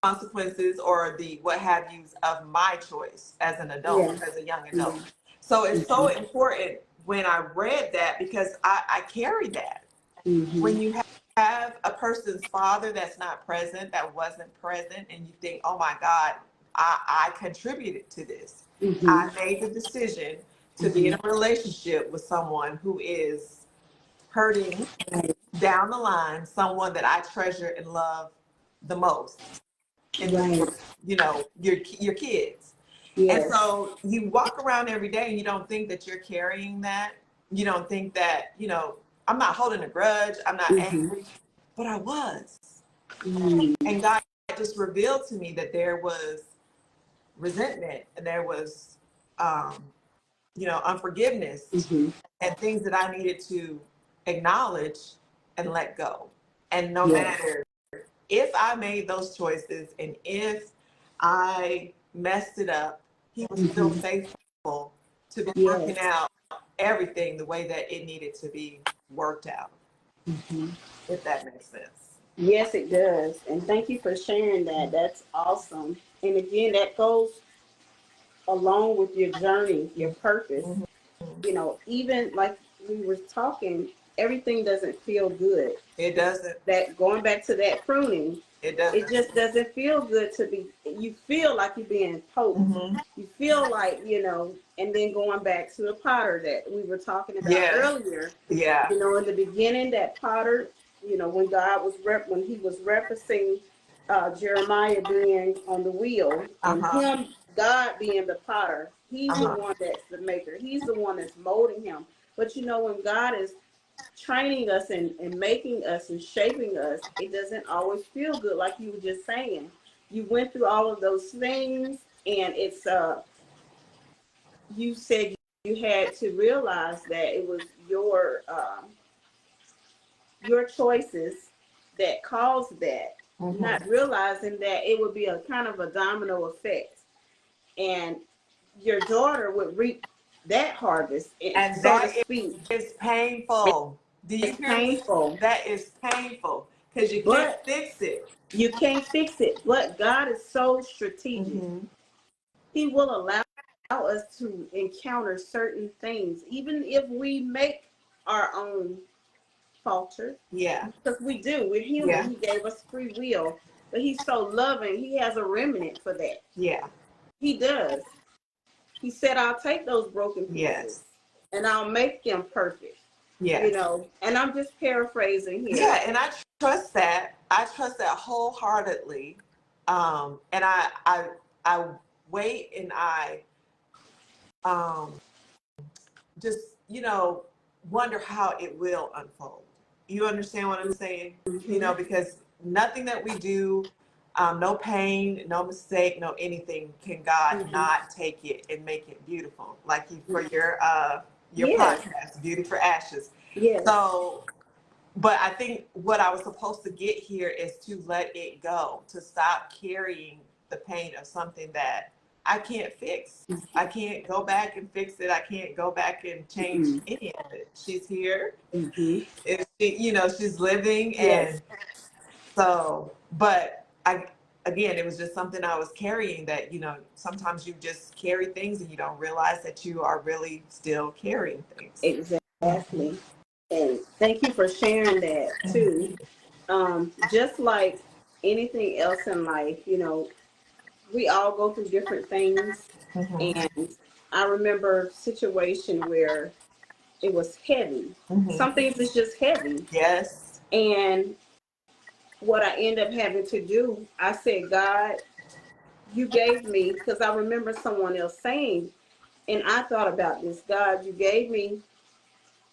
consequences or the what have yous of my choice as an adult, Yeah. as a young Yeah. adult. So it's so Mm-hmm. important when I read that because I carry that. Mm-hmm. When you have a person's father that's not present, that wasn't present, and you think, oh my God, I contributed to this. Mm-hmm. I made the decision to be in Mm-hmm. a relationship with someone who is hurting Right. down the line, someone that I treasure and love the most in this Right. world, your kids. And Yes. so you walk around every day and you don't think that you're carrying that. You don't think that, I'm not holding a grudge, I'm not Mm-hmm. angry, but I was. Mm. And God just revealed to me that there was resentment and there was, um, unforgiveness Mm-hmm. and things that I needed to acknowledge and let go. And no Yes. matter if I made those choices and if I messed it up, he was still Mm-hmm. faithful to be working Yes. out everything the way that it needed to be worked out, Mm-hmm. if that makes sense. Yes, it does. And thank you for sharing that. That's awesome. And again, that goes along with your journey, your purpose. Mhm. Even like we were talking, everything doesn't feel good. It doesn't. That going back to that pruning, It it doesn't. just doesn't feel good to be, you feel like you're being poked. Mm-hmm. You feel like, and then going back to the potter that we were talking about Yes. earlier, Yeah. in the beginning, that potter, when when he was referencing Jeremiah being on the wheel and Uh-huh. him, God being the potter, he's the Uh-huh. one that's the maker. He's the one that's molding him. But when God is training us and making us and shaping us, it doesn't always feel good, like you were just saying. You went through all of those things, and it's you said you had to realize that it was your choices that caused that, Mm-hmm. not realizing that it would be a kind of a domino effect, and your daughter would reap that harvest, And so to that speak. is painful. Do you It's hear me? painful, That is painful because you can't but fix it. you can't fix it. But God is so strategic. Mm-hmm. He will allow us to encounter certain things, even if we make our own falter, Yeah. because we do. We're human. Yeah. He gave us free will, but He's so loving. He has a remnant for that. Yeah. He does. He said, "I'll take those broken pieces Yes. and I'll make them perfect." Yes. And I'm just paraphrasing here. Yeah, and I trust that. I trust that wholeheartedly. And I wait and I um just, wonder how it will unfold. You understand what I'm saying? Mm-hmm. Because nothing that we do, no pain, no mistake, no anything, can God Mm-hmm. not take it and make it beautiful. Like for your Yes. podcast, Beauty for Ashes. Yes. So, but I think what I was supposed to get here is to let it go, to stop carrying the pain of something that I can't fix. I can't go back and fix it. I can't go back and change Mm-hmm. any of it. She's here. Mm-hmm. She's living. Yes. And so, but again, it was just something I was carrying that, sometimes you just carry things and you don't realize that you are really still carrying things. Exactly. And thank you for sharing that too. Just like anything else in life, we all go through different things. Mm-hmm. And I remember a situation where it was heavy. Mm-hmm. Some things is just heavy. Yes. And what I end up having to do, I said, God, you gave me, because I remember someone else saying, and I thought about this, God, you gave me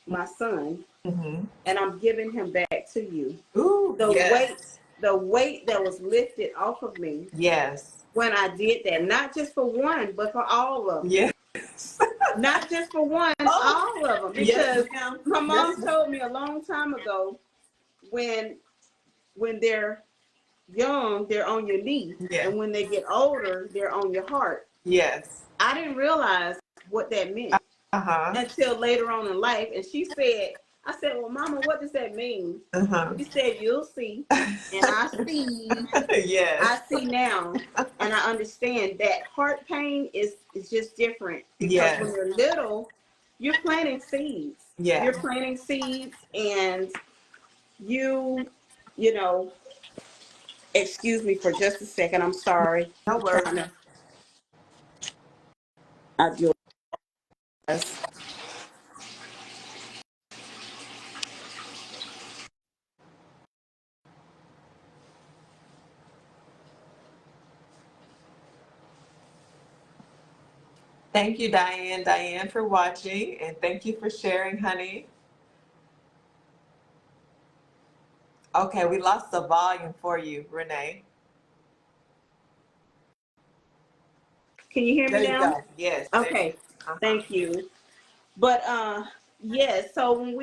my son, Mm-hmm. and I'm giving him back to you. Ooh, The weight, yes. the weight that was lifted off of me Yes. when I did that, not just for one, but for all of them. Yes. Not just for one, Oh, all of them. yes, Because ma'am. my Yes, mom ma'am. told me a long time ago, when they're young, they're on your knee, Yeah. and when they get older, they're on your heart. Yes. I didn't realize what that meant Uh-huh. until later on in life. And I said, well, Mama, what does that mean? Uh-huh. She said, you'll see. And Yes. I see now, and I understand that heart pain is just different, because when Yes. you're little, you're planting seeds. Yeah. You're planting seeds, and you, you know, excuse me for just a second. I'm sorry. No I'm worries. trying to. I do. Thank you, Diane. Diane, for watching, and thank you for sharing, honey. Okay, we lost the volume for you, Renee. Can you hear me There you now? go. Yes, there you Okay. go. Uh-huh. Thank you. But yes. So when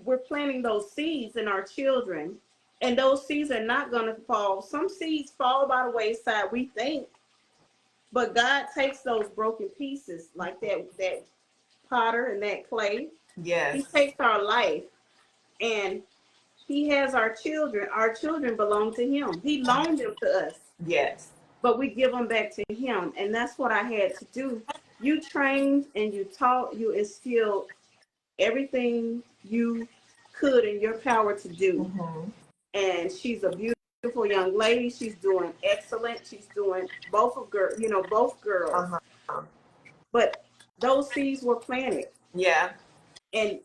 we're planting those seeds in our children, and those seeds are not going to fall. Some seeds fall by the wayside, we think, but God takes those broken pieces, like that potter and that clay. He Yes. takes our life, and He has our children. Our children belong to Him. He loaned them to us, Yes. but we give them back to Him, and that's what I had to do. You trained and you taught, you instilled everything you could in your power to do. Mm-hmm. And she's a beautiful young lady. She's doing excellent. She's doing both girls. Uh-huh. But those seeds were planted, Yeah. and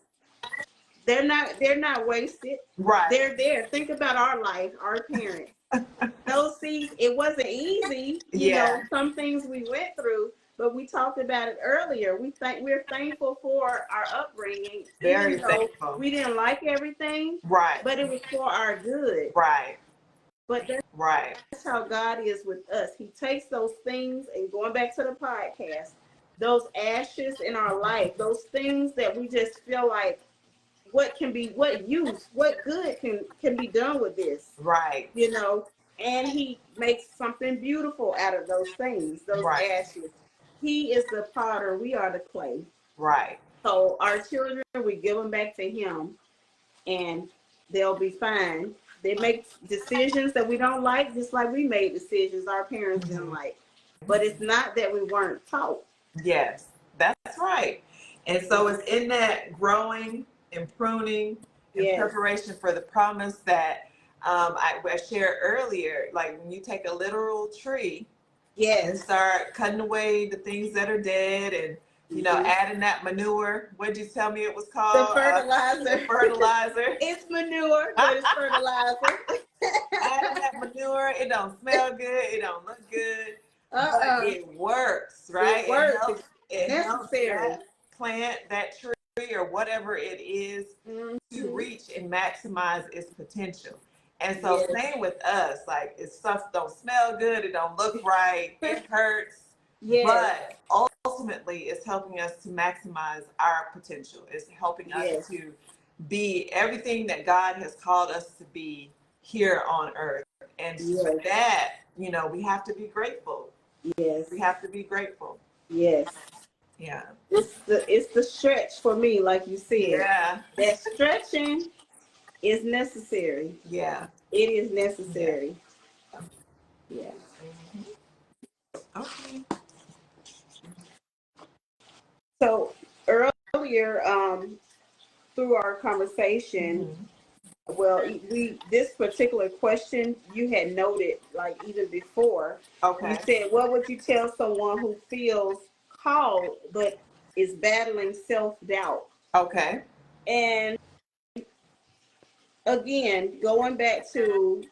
they're not wasted. Right. They're there. Think about our life, our parents. Those seeds, it wasn't easy. Yeah. Some things we went through, but we talked about it earlier. We're thankful for our upbringing, Very even though thankful. we didn't like everything, Right. but it was for our good. Right. But Right. that's how God is with us. He takes those things, and going back to the podcast, those ashes in our life, those things that we just feel like, what good can be done with this, Right. and he makes something beautiful out of those things, those Right. ashes. He is the potter, we are the clay. Right. So our children, we give them back to him, and they'll be fine. They make decisions that we don't like, just like we made decisions our parents didn't like. But it's not that we weren't taught. Yes, that's right. And so it's in that growing and pruning and Yes. preparation for the promise that I shared earlier. Like when you take a literal tree and Yes. start cutting away the things that are dead, and adding that manure. What did you tell me it was called? The fertilizer. Fertilizer. It's manure, but it's fertilizer. Adding that manure, it don't smell good, it don't look good, but it works, right? It works. It helps Necessary. that plant, that tree, or whatever it is to reach and maximize its potential. And so Yes. same with us, like if stuff don't smell good, it don't look right, it hurts. Yes. But ultimately it's helping us to maximize our potential. It's helping us to be everything that God has called us to be here on earth. And for that, we have to be grateful. Yes. We have to be grateful. Yes. Yeah. It's the stretch for me, like you said. Yeah. That stretching is necessary. Yeah. It is necessary. Yeah. Okay. So earlier, through our conversation, well, this particular question you had noted, like even before. Okay. You said, what would you tell someone who feels called but is battling self-doubt? Okay. And again, going back to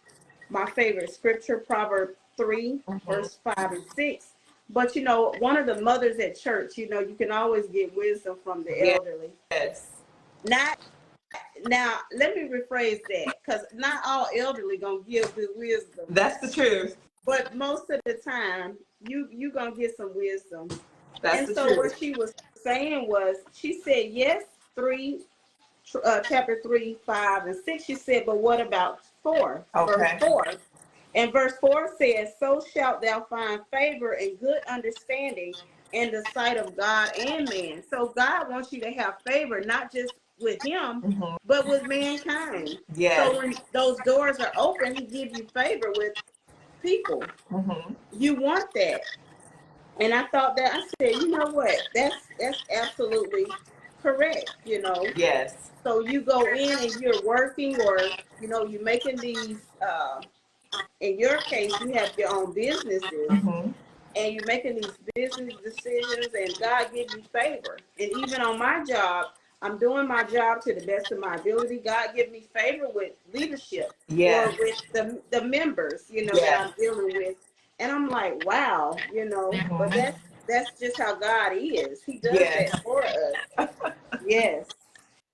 my favorite scripture, Proverbs 3, verse 5 and 6. But one of the mothers at church, you can always get wisdom from the elderly. Yes. Now, let me rephrase that, because not all elderly gonna give good wisdom. That's the truth. But most of the time, you gonna get some wisdom. That's and the so truth. what she was saying was, she said, yes, chapter 3, 5, and 6. She said, but what about 4? Okay. Verse 4. And verse 4 says, so shalt thou find favor and good understanding in the sight of God and man. So God wants you to have favor, not just with him, but with mankind. Yes. So when those doors are open, he gives you favor with people. You want that. And I thought that, I said, you know what? That's absolutely correct, Yes. So you go in and you're working, or, you're making these, in your case, you have your own businesses, and you're making these business decisions, and God gives you favor. And even on my job, I'm doing my job to the best of my ability. God gives me favor with leadership, or with the members, that I'm dealing with. And I'm like, wow, but that's just how God is. He does that for us. Yes.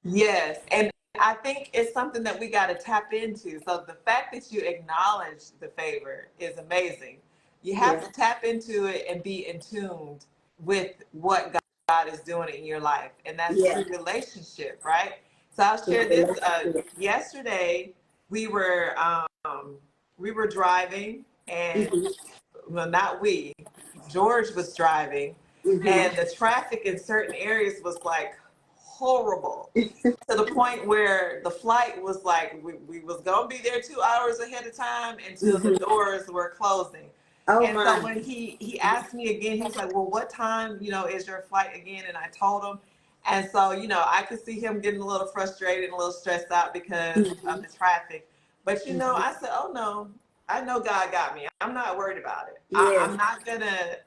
Yes. And I think it's something that we got to tap into. So the fact that you acknowledge the favor is amazing. You have to tap into it and be in tune with what God is doing in your life. And that's through relationship, right? So I'll share this. Yesterday, we were driving, and well, not we, George was driving, and the traffic in certain areas was like horrible, to the point where the flight was like, we was gonna be there 2 hours ahead of time until the doors were closing. So when he asked me again, he was like, well, what time is your flight again? And I told him, And so, I could see him getting a little frustrated and a little stressed out because of the traffic. But I said, oh no, I know God got me. I'm not worried about it. Yes.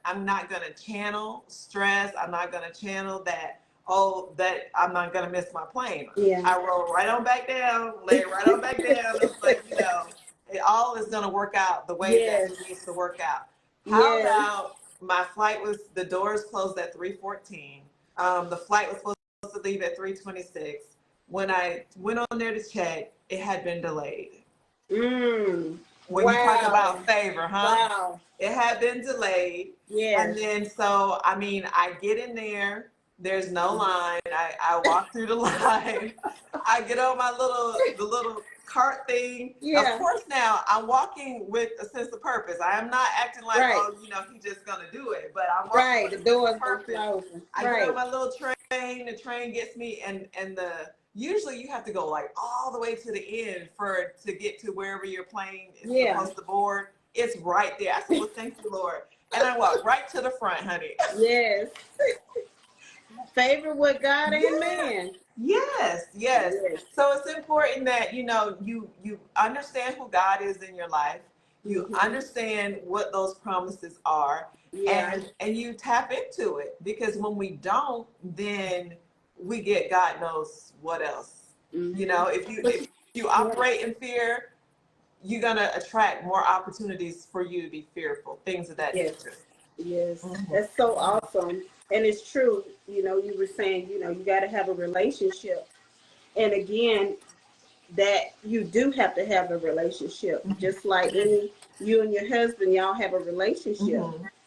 I'm not gonna channel stress. I'm not gonna channel that, oh, that I'm not gonna miss my plane. Yeah. I roll right on back down, lay right on back down. It's like, it all is gonna work out the way that Yes. it needs to work out. How Yes. about my flight the doors closed at 3:14. The flight was supposed to leave at 3:26. When I went on there to check, it had been delayed. When you talk Wow. about favor, huh? Wow. It had been delayed. Yes. And then, so, I get in there. There's no line. I walk through the line. I get on the little cart thing. Yeah. Of course, now I'm walking with a sense of purpose. I am not acting like, Right. oh, he's just going to do it. But I'm walking Right. The with a sense door's of purpose. closing. I get on my little train. The train gets me, and usually you have to go like all the way to the end to get to wherever your plane is supposed to board. It's right there. I said, well, thank you, Lord. And I walk right to the front, honey. Yes. Favor with God and man. Yes. So it's important that you understand who God is in your life. You understand what those promises are, and you tap into it, because when we don't, then we get God knows what else. If you operate in fear, you're gonna attract more opportunities for you to be fearful, things of that nature. Yes, that's so awesome. And it's true, you were saying, you got to have a relationship. And again, that you do have to have a relationship. Just like you and your husband, y'all have a relationship.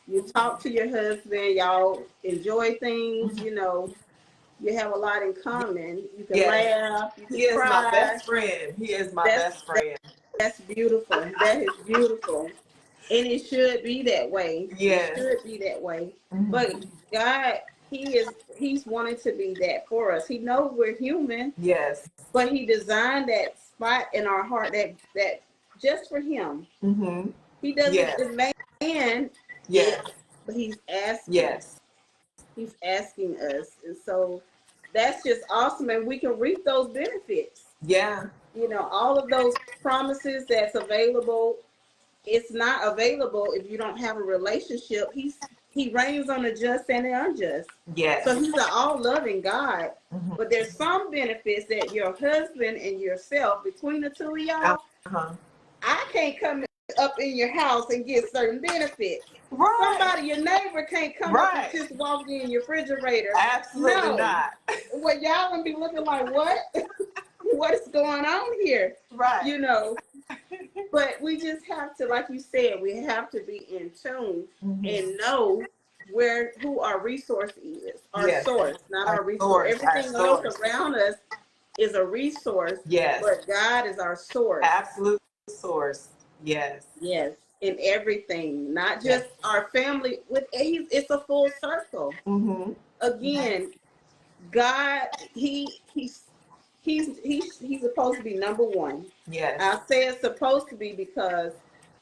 You talk to your husband, y'all enjoy things, you have a lot in common. You can laugh, you can He is cry. my best friend. He is my best friend. That's beautiful. That is beautiful. And it should be that way. Yes. It should be that way. But God, He's wanting to be that for us. He knows we're human. Yes. But He designed that spot in our heart that just for Him. He doesn't demand it, but He's asking. Yes. He's asking us. And so that's just awesome. And we can reap those benefits. Yeah. All of those promises that's available, it's not available if you don't have a relationship. He reigns on the just and the unjust. Yes. So He's an all-loving God. But there's some benefits that your husband and yourself, between the two of y'all, I can't come up in your house and get certain benefits. Right. Somebody, your neighbor, can't come up and just walk in your refrigerator. Absolutely not. Well, y'all gonna be looking like, what? What is going on here? Right. But we just have to, like you said, we have to be in tune and know who our resource is. Our source, not our resource. Everything else around us is a resource. Yes. But God is our source. Absolute source. Yes. Yes. In everything, not just our family. It's a full circle. Again, God, he's supposed to be number one. Yes. I say it's supposed to be because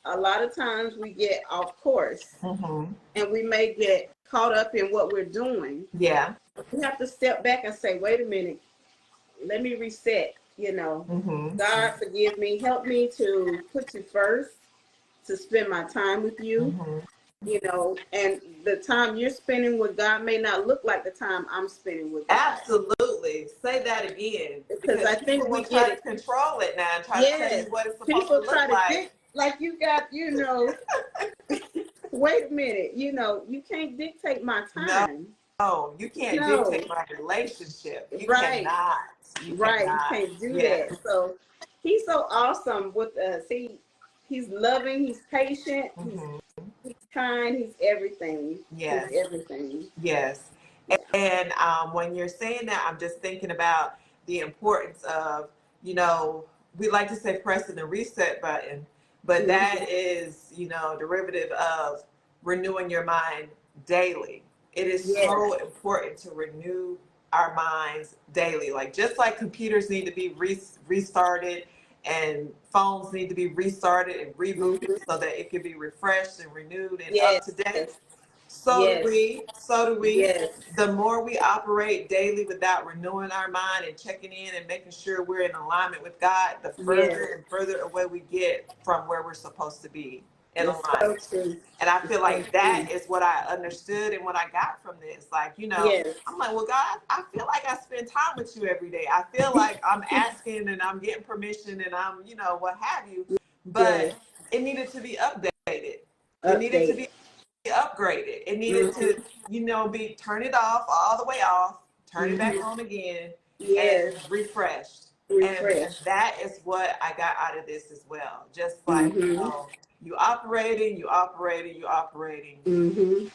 a lot of times we get off course and we may get caught up in what we're doing. Yeah. We have to step back and say, wait a minute, let me reset. God, forgive me, help me to put you first, to spend my time with you. And the time you're spending with God may not look like the time I'm spending with God. Absolutely. Say that again. Because I think we try to control it now and try to tell you what it's supposed to look like. Like you got, wait a minute, you can't dictate my time. No, you can't dictate my relationship. You cannot. You can't do that. So He's so awesome with us. He's loving, He's patient, he's kind, He's everything. Yes. He's everything. Yes. And when you're saying that, I'm just thinking about the importance of, we like to say pressing the reset button, but that is, derivative of renewing your mind daily. It is so important to renew our minds daily. Just like computers need to be restarted and phones need to be restarted and rebooted so that it can be refreshed and renewed and up to date. So do Yes. we. So do we. Yes. The more we operate daily without renewing our mind and checking in and making sure we're in alignment with God, the Yes. further and further away we get from where we're supposed to be in It's so alignment. true. And I It's feel so like that true. is what I understood and what I got from this. Like, Yes. I'm like, well, God, I feel like I spend time with you every day. I feel like I'm asking and I'm getting permission and I'm, what have you. But Yes. it needed to be updated. It needed to Update. be upgraded. It needed Mm-hmm. to, be turn it off all the way off, turn it back Mm-hmm. on again, and Yes. refreshed. And Refresh. that is what I got out of this as well. Just like, Mm-hmm. you operating, you operating, you operating. Mm-hmm.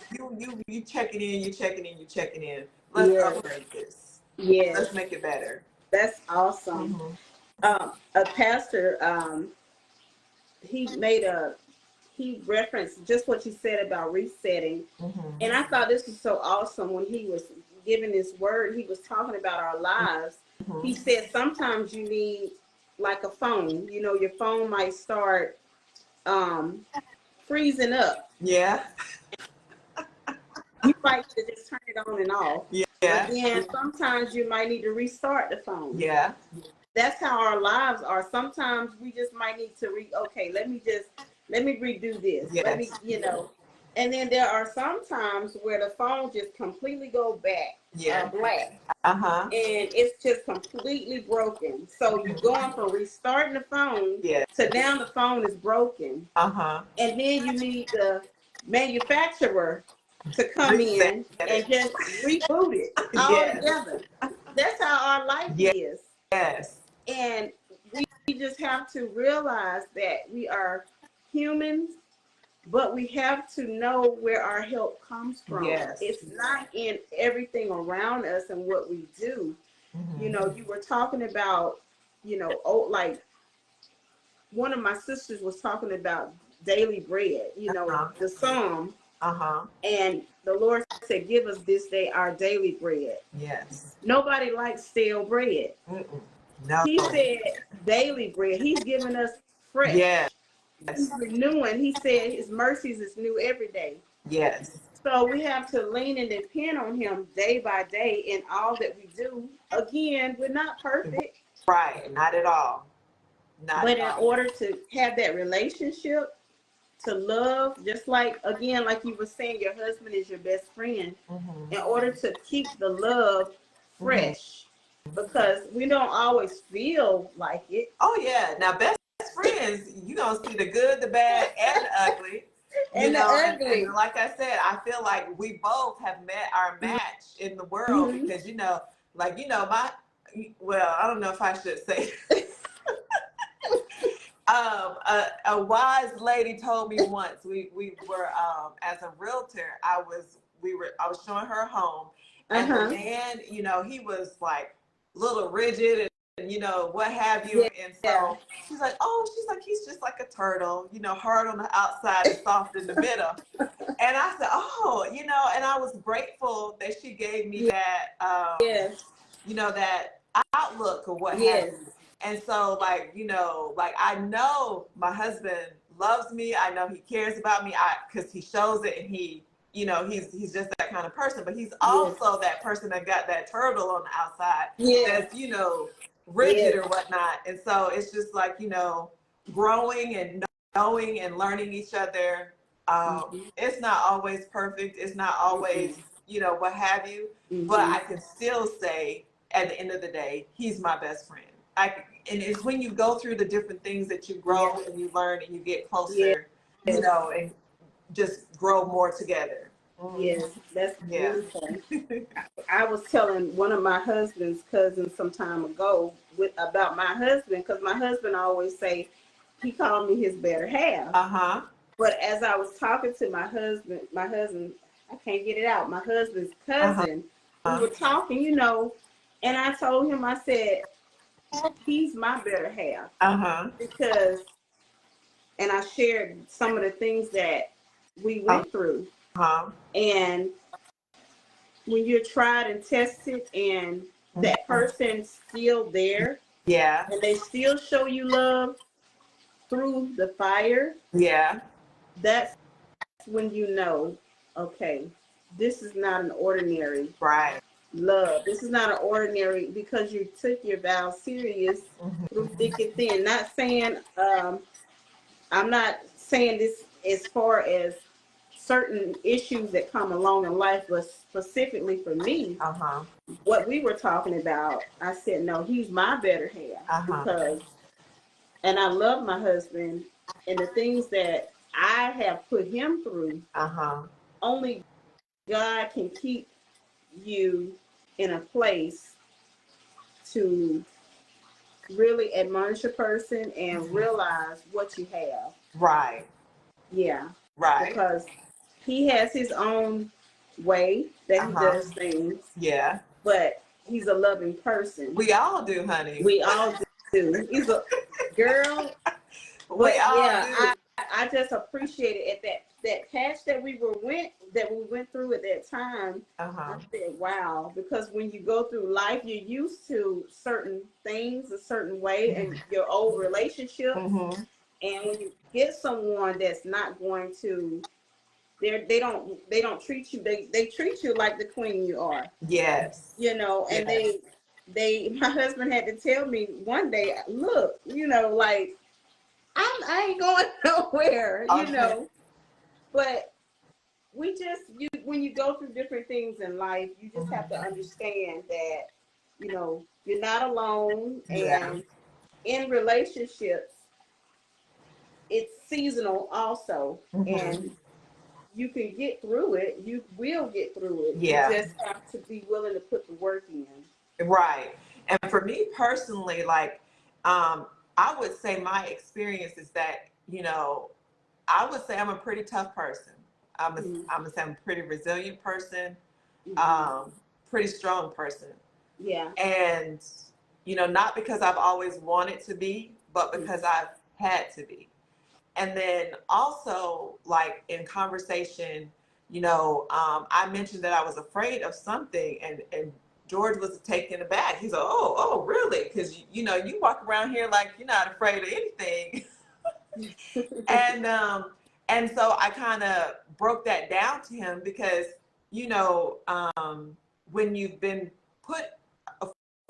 You checking in, you checking in, you checking in. Let's Yes. upgrade this. Yes. Let's make it better. That's awesome. Mm-hmm. A pastor, he made he referenced just what you said about resetting. Mm-hmm. And I thought this was so awesome when he was giving this word. He was talking about our lives. Mm-hmm. He said sometimes you need like a phone. Your phone might start freezing up. Yeah. You might need to just turn it on and off. But Yeah. then sometimes you might need to restart the phone. Yeah. That's how our lives are. Sometimes we just might need to okay, let me redo this. Yes. Let me, and then there are some times where the phone just completely go back black. Uh-huh. And it's just completely broken. So you're going from restarting the phone Yeah. to now the phone is broken. Uh-huh. And then you need the manufacturer to come Reset in it. and just reboot it all Yes. together. That's how our life is. Yes. And we just have to realize that we are humans, but we have to know where our help comes from. Yes. It's not in everything around us and what we do. Mm-hmm. You were talking about, like one of my sisters was talking about daily bread, the Psalm. Uh-huh. And the Lord said, give us this day our daily bread. Yes. Nobody likes stale bread. Mm-mm. No. He said daily bread. He's giving us fresh. Yes. He's renewing. He said his mercies is new every day. Yes. So we have to lean and depend on him day by day in all that we do. Again, we're not perfect. Right. Not at all. But in order to have that relationship, to love, just like you were saying, your husband is your best friend. Mm-hmm. In order to keep the love fresh, because we don't always feel like it. Oh yeah. Now best friends, you gonna see the good, the bad, and the ugly. And the ugly. And like I said, I feel like we both have met our match in the world because my I don't know if I should say. A wise lady told me once, we were as a realtor, I was showing her home, and the man, he was like a little rigid and what have you. And so she's like, he's just like a turtle, hard on the outside and soft in the middle. And I said, and I was grateful that she gave me that that outlook of what have you. And so, like I know my husband loves me. I know he cares about me because he shows it, and he's just that kind of person. But he's also that person that got that turtle on the outside that's, rigid or whatnot. And so it's just like, growing and knowing and learning each other. It's not always perfect. It's not always, what have you. But I can still say at the end of the day, he's my best friend. And it's when you go through the different things that you grow and you learn and you get closer, and just grow more together. Yes, that's beautiful. I was telling one of my husband's cousins some time ago about my husband, because my husband always say he called me his better half. Uh-huh. But as I was talking to my husband, I can't get it out, my husband's cousin, we were talking, and I told him, I said, he's my better half. Because, and I shared some of the things that we went through. And when you're tried and tested and that person's still there, and they still show you love through the fire, that's when you know okay, this is not an ordinary Right. love. This is not an ordinary, because you took your vows serious through thick and thin. Not saying, I'm not saying this as far as certain issues that come along in life, but specifically for me, Uh-huh. what we were talking about, I said, no, he's my better half, Uh-huh. because, and I love my husband, and the things that I have put him through, Uh-huh. only God can keep you in a place to really admonish a person and realize what you have. Right. Yeah, Right. because he has his own way that he Uh-huh. does things, Yeah. but he's a loving person. We all do, honey. We all do. He's a girl, We but all yeah, do. I just appreciate it at that patch that we went through at that time. Uh-huh. I said, wow, because when you go through life, you're used to certain things a certain way and your old relationships. Mm-hmm. And when you get someone that's not going to, they don't treat you, they treat you like the queen you are, Yes. and Yes. they my husband had to tell me one day, look, like I ain't going nowhere, Okay. but when you go through different things in life, you just have to Mm-hmm. understand that, you're not alone, Yeah. and in relationships, it's seasonal also, Mm-hmm. and you can get through it. You will get through it. You Yeah. just have to be willing to put the work in. Right. And for me personally, like, I would say my experience is that, I would say I'm a pretty tough person. Mm-hmm. I'm gonna say I'm a pretty resilient person, Mm-hmm. um, pretty strong person. Yeah. And, not because I've always wanted to be, but because I've had to be. And then also, like in conversation, I mentioned that I was afraid of something, and George was taken aback. He's like, oh, really? Because you walk around here like you're not afraid of anything. and and so I kind of broke that down to him because when you've been put,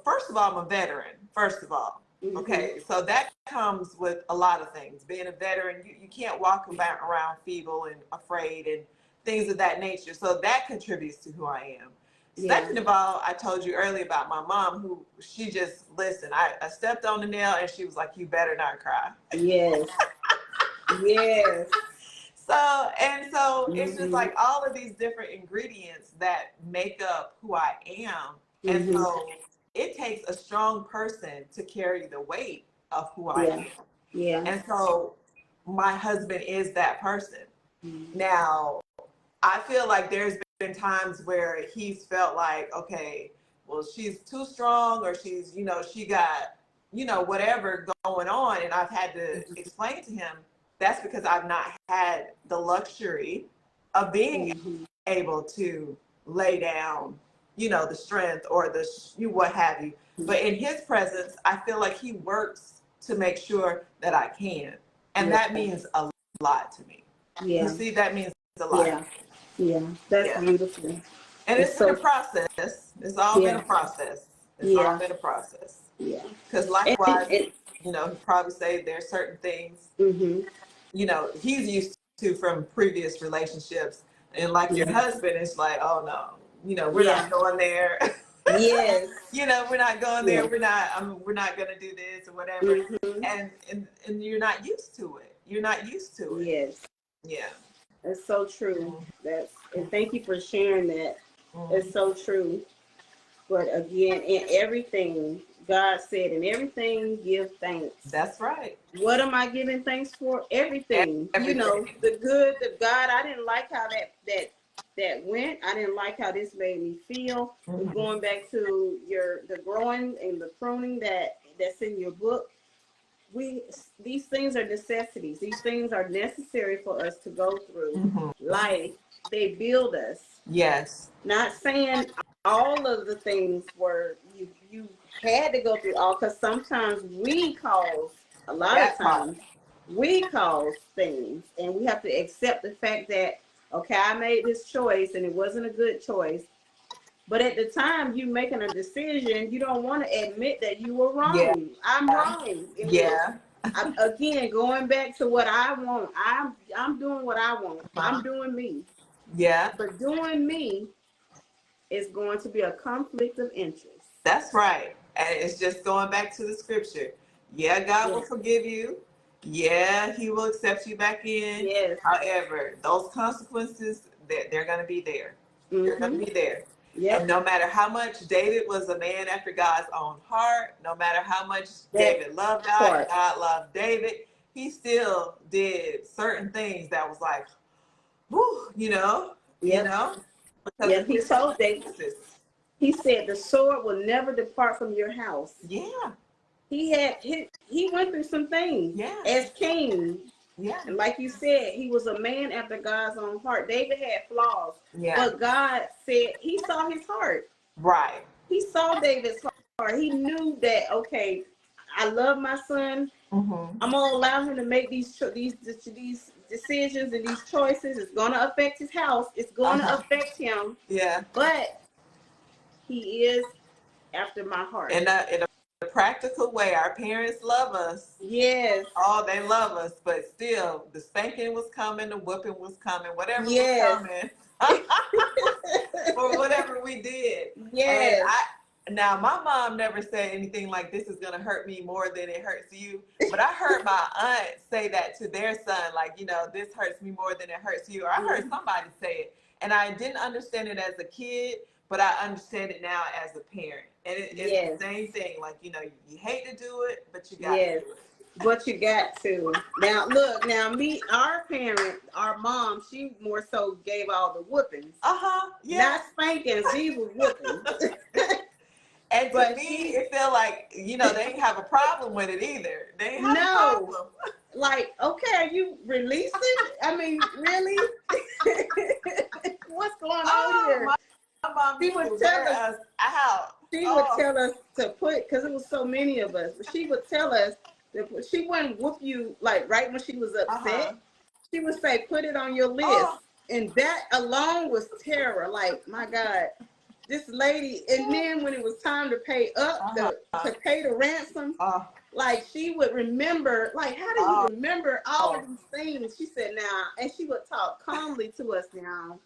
first of all, I'm a veteran. First of all, Mm-hmm. okay, so that comes with a lot of things. Being a veteran, you can't walk around feeble and afraid and things of that nature. So that contributes to who I am. Yeah. Second of all, I told you earlier about my mom, who she just listened. I stepped on the nail and she was like, "You better not cry." Yes. Yes. So it's just Mm-hmm. like all of these different ingredients that make up who I am. And Mm-hmm. so it takes a strong person to carry the weight of who I Yeah. am. Yeah. And so my husband is that person. Mm-hmm. Now, I feel like there's been times where he's felt like, okay, well, she's too strong, or she got, whatever going on. And I've had to explain to him that's because I've not had the luxury of being Mm-hmm. able to lay down, the strength or what have you. But in his presence, I feel like he works to make sure that I can. And Yeah. that means a lot to me. You Yeah. see, that means a lot. Yeah. Yeah. That's Yeah. beautiful. And It's it's been a so, process. It's all been yeah. a process. It's all Yeah. been a process. Yeah. Because And, likewise, and he probably say there's certain things, mm-hmm. he's used to from previous relationships. And like your Yeah. husband, it's like, oh no, we're not Yeah. going there. Yes. We're not going there. Yeah. We're not going to do this or whatever. Mm-hmm. And you're not used to it. You're not used to it. Yes. Yeah. That's so true. Mm-hmm. And thank you for sharing that. It's Mm-hmm. so true. But again, in everything, God said, in everything, give thanks. That's right. What am I giving thanks for? Everything. Everything. The good, the God. I didn't like how that went. I didn't like how this made me feel. Mm-hmm. But going back to the growing and the pruning that's in your book, these things are necessities. These things are necessary for us to go through Mm-hmm. life. They build us. Yes. Not saying all of the things were you had to go through all, because sometimes a lot of That part. times we cause things, and we have to accept the fact that Okay, I made this choice and it wasn't a good choice. But at the time you making a decision, you don't want to admit that you were Yeah. wrong. I'm wrong in this. Yeah. Again, going back to what I want, I'm doing what I want. I'm doing me. Yeah. But doing me is going to be a conflict of interest. That's right. And it's just going back to the scripture. Yeah, God will Yes. forgive you. Yeah, he will accept you back in. Yes. However, those consequences, they're going to be there. They're going Mm-hmm. to be there. And Yep. no matter how much David was a man after God's own heart, no matter how much That David loved God and part. God loved David, he still did certain things that was like, whew, Yep. because of Yep. He his told David. choices. He said the sword will never depart from your house. Yeah. He went through some things Yeah. as king. Yeah. And like you said, he was a man after God's own heart. David had flaws, Yeah. but God said he saw his heart. Right. He saw David's heart. He knew that, okay, I love my son. Mm-hmm. I'm gonna allow him to make these decisions and these choices. It's gonna affect his house. It's gonna affect him. Yeah. But he is after my heart. In a practical way, our parents love us. Yes. Oh, they love us, but still, the spanking was coming, the whooping was coming, whatever Yes. was coming, for whatever we did. Yes. And now my mom never said anything like this is gonna hurt me more than it hurts you. But I heard my aunt say that to their son, like, this hurts me more than it hurts you. Or I heard somebody say it, and I didn't understand it as a kid, but I understand it now as a parent. And it's the same thing. Like, you hate to do it, but you got to do it. But you got to. Now, look, our parent, our mom, she more so gave all the whoopings. Yeah. Not spankings, these were whoopings. And to me, it felt like, they didn't have a problem with it either. They didn't have a problem. Like, okay, are you releasing? I mean, really? What's going on here? My mom she would tell us out. She would tell us to put, because it was so many of us, but she would tell us that she wouldn't whoop you like right when she was upset. She would say, put it on your list. And that alone was terror. Like, my God, this lady. And then when it was time to pay up, to pay the ransom, like she would remember, like, how do you remember all of these things? She said, now, and she would talk calmly to us now.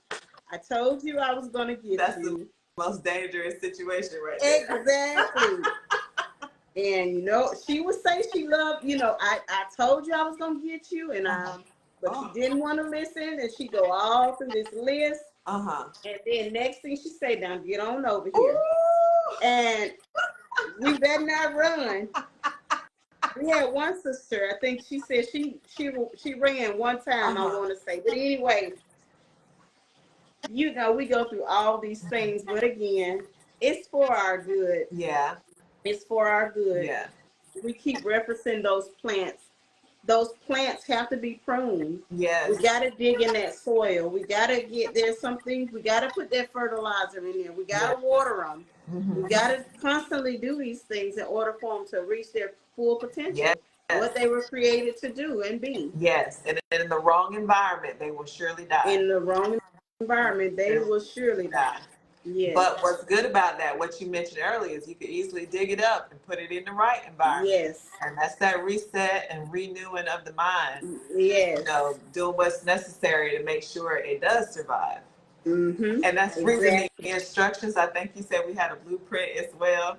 I told you I was going to get That's you. The most dangerous situation right there. Exactly. And she would say she loved, I told you I was gonna get you, and but she didn't want to listen, and she go all through this list. And then next thing she say, now get on over here. And we better not run. We had one sister, I think she said she ran one time, I want to say. But anyway, we go through all these things, but again, it's for our good. Yeah. It's for our good. Yeah. We keep referencing those plants. Those plants have to be pruned. Yes. We got to dig in that soil. We got to there's some things, we got to put that fertilizer in there. We got to water them. We got to constantly do these things in order for them to reach their full potential. Yes. What they were created to do and be. Yes. And in the wrong environment, they will surely die. In the wrong environment, they will surely die. Yes. But what's good about that, what you mentioned earlier, is you could easily dig it up and put it in the right environment. Yes. And that's that reset and renewing of the mind. Yes. Doing what's necessary to make sure it does survive. Mm-hmm. And that's reading the instructions. I think you said we had a blueprint as well.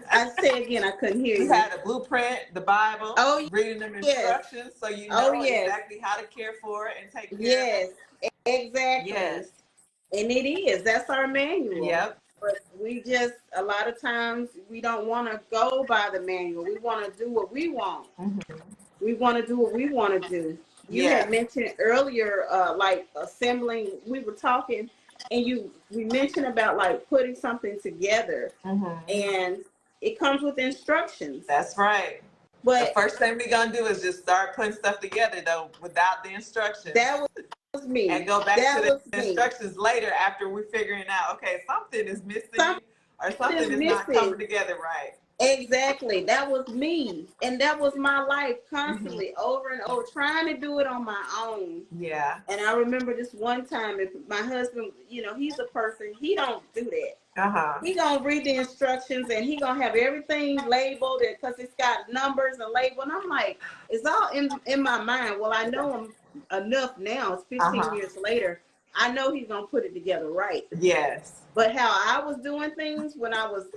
I say again, I couldn't hear you. We had a blueprint, the Bible, reading them instructions so you know exactly how to care for it and take care of it. Yes, exactly. Yes. And it is. That's our manual. Yep. But we just, a lot of times, we don't want to go by the manual. We want to do what we want. We want to do what we want to do. You had mentioned earlier, like assembling, we were talking, and we mentioned about like putting something together. And it comes with instructions. That's right. But the first thing we're going to do is just start putting stuff together, though, without the instructions. That was me. And go back to the instructions later after we're figuring out, okay, something is missing or something is not coming together right. Exactly. That was me. And that was my life Mhm. constantly over and over, trying to do it on my own. Yeah. And I remember this one time, if my husband, he's a person, he don't do that. Uh-huh. He gonna read the instructions and he gonna have everything labeled because it's got numbers and label. And I'm like, it's all in my mind. Well, I know him enough now. It's 15 Uh-huh. years later. I know he's gonna put it together right. Yes. But how I was doing things when I was,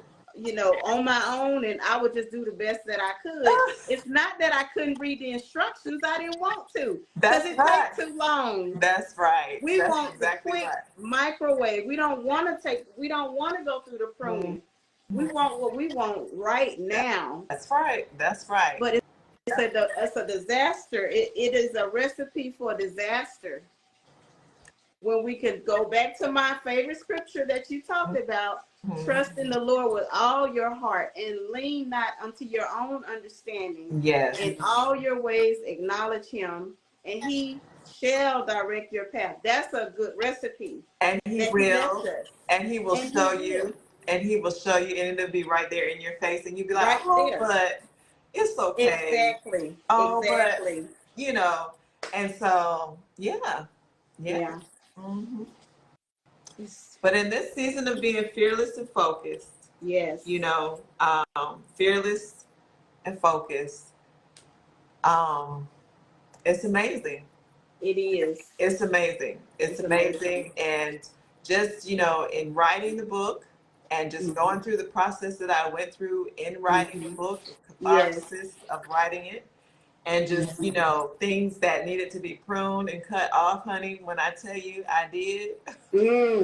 on my own, and I would just do the best that I could. It's not that I couldn't read the instructions. I didn't want to because That's it right. takes too long. That's right. We That's want the exactly quick right. microwave. We don't want to go through the pruning. We want what we want right now. That's right. That's right. But it's a disaster. It is a recipe for disaster. When we could go back to my favorite scripture that you talked about, trust in the Lord with all your heart and lean not unto your own understanding. Yes. In all your ways acknowledge him, and he shall direct your path. That's a good recipe. And he will. And he will And show he you. will. And he will show you, and it'll be right there in your face, and you'll be like, Right oh, there. but it's okay. Exactly. Oh, Exactly. but and so yeah. Yeah. Mm-hmm. But in this season of being fearless and focused, Yes. fearless and focused, it's amazing. It is. It's amazing. It's amazing. And just, in writing the book and just going through the process that I went through in writing the book, the catharsis of writing it, and just, things that needed to be pruned and cut off, honey, when I tell you I did,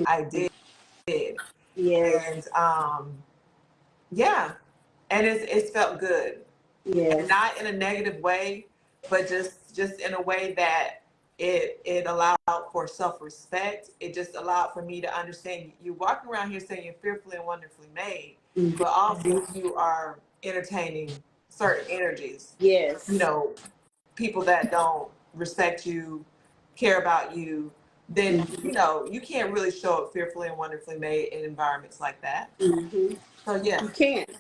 I did. Yes. And yeah, and it's felt good. Yes. And not in a negative way, but just in a way that it allowed for self-respect. It just allowed for me to understand you're walking around here saying you're fearfully and wonderfully made, but also you are entertaining certain energies. Yes. People that don't respect you, care about you, then you can't really show up fearfully and wonderfully made in environments like that. So yeah, you can't.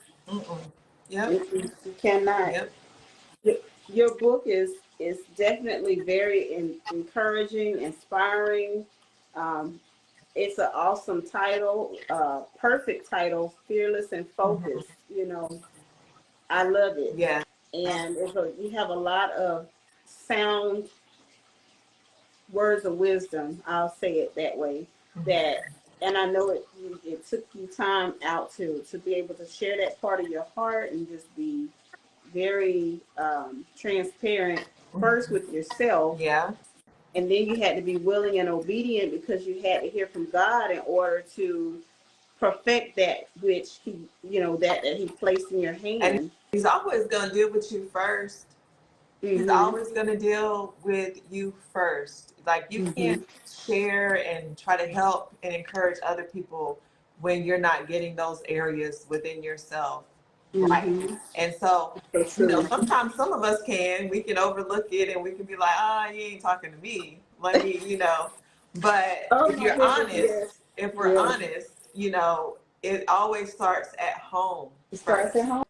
Yep. You cannot. Yep. Your book is definitely very encouraging, inspiring. It's an awesome title, perfect title, Fearless and Focused. I love it. Yeah. And you have a lot of sound words of wisdom. I'll say it that way. And I know it took you time out to be able to share that part of your heart and just be very transparent first with yourself. Yeah. And then you had to be willing and obedient because you had to hear from God in order to perfect that which he, that he placed in your hand. And he's always going to deal with you first. He's always going to deal with you first. Like you can't share and try to help and encourage other people when you're not getting those areas within yourself. Right. And so, sometimes some of us we can overlook it and we can be like, you ain't talking to me. Let me, but if you're honest, if we're honest, it always starts at home. It starts at home.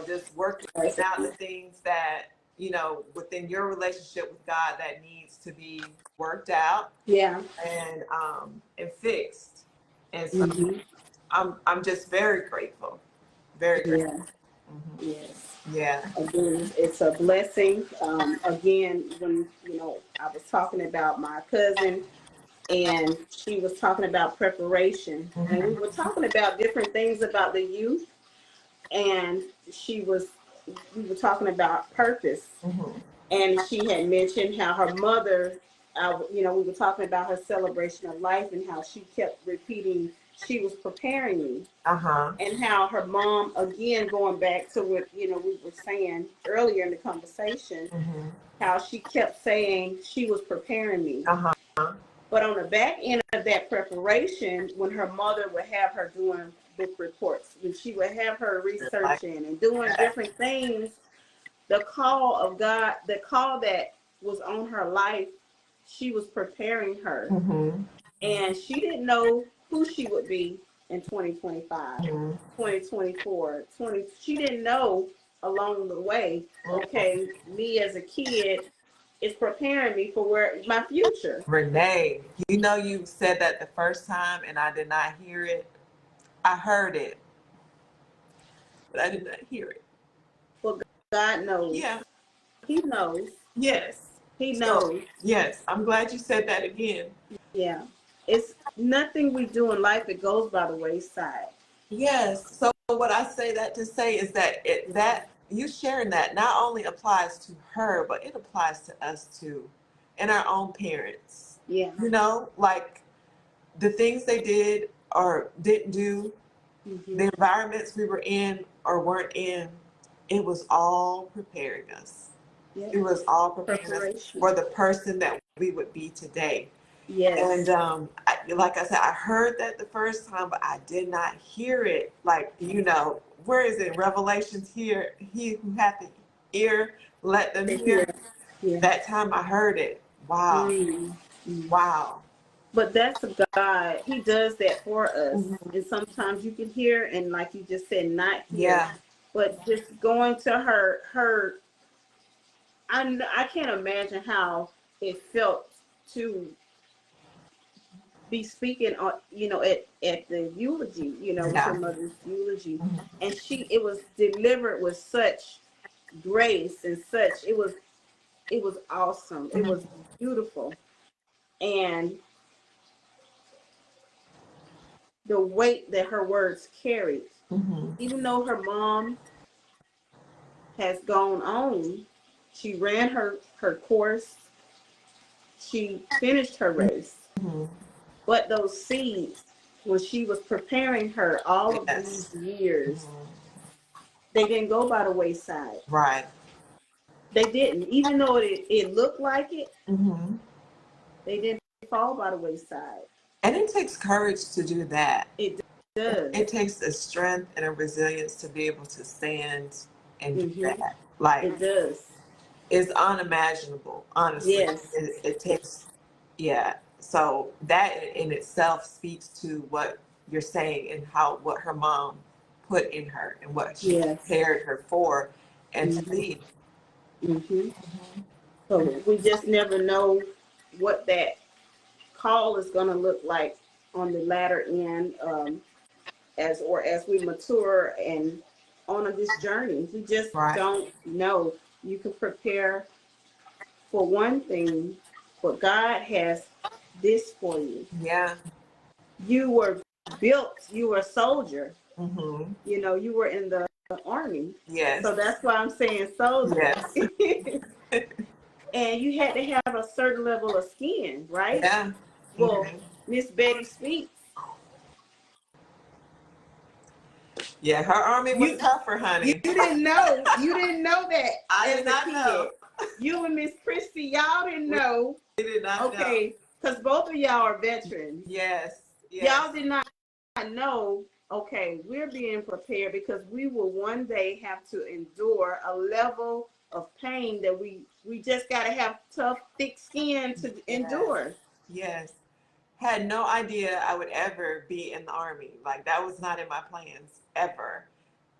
Just working out the things that, within your relationship with God that needs to be worked out. Yeah. And fixed. And so I'm just very grateful. Very grateful. Yeah. Yes. Yeah. Again, it's a blessing. Again, when I was talking about my cousin, and she was talking about preparation, and we were talking about different things about the youth, and we were talking about purpose, and she had mentioned how her mother, we were talking about her celebration of life and how she kept repeating, she was preparing me. And how her mom, again, going back to what, we were saying earlier in the conversation, how she kept saying she was preparing me. But on the back end of that preparation, when her mother would have her doing book reports, when she would have her researching and doing different things, the call of God, the call that was on her life, she was preparing her. And she didn't know who she would be. in 2025, Mhm. 2024, 20. She didn't know along the way, okay, me as a kid is preparing me for where my future. Renee, you know you said that the first time and I did not hear it. I heard it, but I did not hear it. Well, God knows. Yeah. He knows. Yes. He So, knows. yes, I'm glad you said that again. Yeah. It's nothing we do in life that goes by the wayside. Yes. So what I say that to say is that that you sharing that not only applies to her, but it applies to us too, and our own parents. Yeah. You know, like the things they did or didn't do, Mm-hmm. the environments we were in or weren't in, it was all preparing us. Yeah. It was all preparing us Preparation. for the person that we would be today. Yes. And like I said, I heard that the first time, but I did not hear it. Like, you know, where is it? Revelations here, he who hath an ear, let them hear. Yeah. That time I heard it. Wow. Mm-hmm. Wow. But that's a God. He does that for us. Mhm. And sometimes you can hear, and like you just said, not hear. Yeah. But just going to her, I can't imagine how it felt to be speaking on, at the eulogy, with your Yeah. mother's eulogy. Mhm. And it was delivered with such grace and such, it was awesome. It was beautiful. And the weight that her words carried, Mhm. even though her mom has gone on, she ran her course, she finished her race. Mhm. But those seeds, when she was preparing her all of Yes. these years, Mhm. they didn't go by the wayside. Right. They didn't. Even though it looked like it, Mhm. they didn't fall by the wayside. And it takes courage to do that. It does. It takes a strength and a resilience to be able to stand and do Mm-hmm. that. Like, It does. it's unimaginable, honestly. Yes. It takes, yeah. So that in itself speaks to what you're saying and how what her mom put in her and what she Yes. prepared her for and to Mm-hmm. be. Mm-hmm. So we just never know what that call is going to look like on the latter end, as we mature and on this journey. We just Right. don't know. You can prepare for one thing, but God has this for you. Yeah. You were built, you were a soldier, Mm-hmm. you were in the army. Yes. So that's why I'm saying soldier. Yes. And you had to have a certain level of skin, right? Yeah. Well, Mhm. Miss Betty speaks. Yeah, her army was You tougher, you honey. didn't know. You didn't know that I as did a not kid. know. You and Miss Christie, y'all didn't We know. did not know. Okay, because both of y'all are veterans. Yes. Yes. Y'all did not know, okay, we're being prepared because we will one day have to endure a level of pain that we just got to have tough, thick skin to Yes. endure. Yes. Had no idea I would ever be in the army. Like that was not in my plans ever.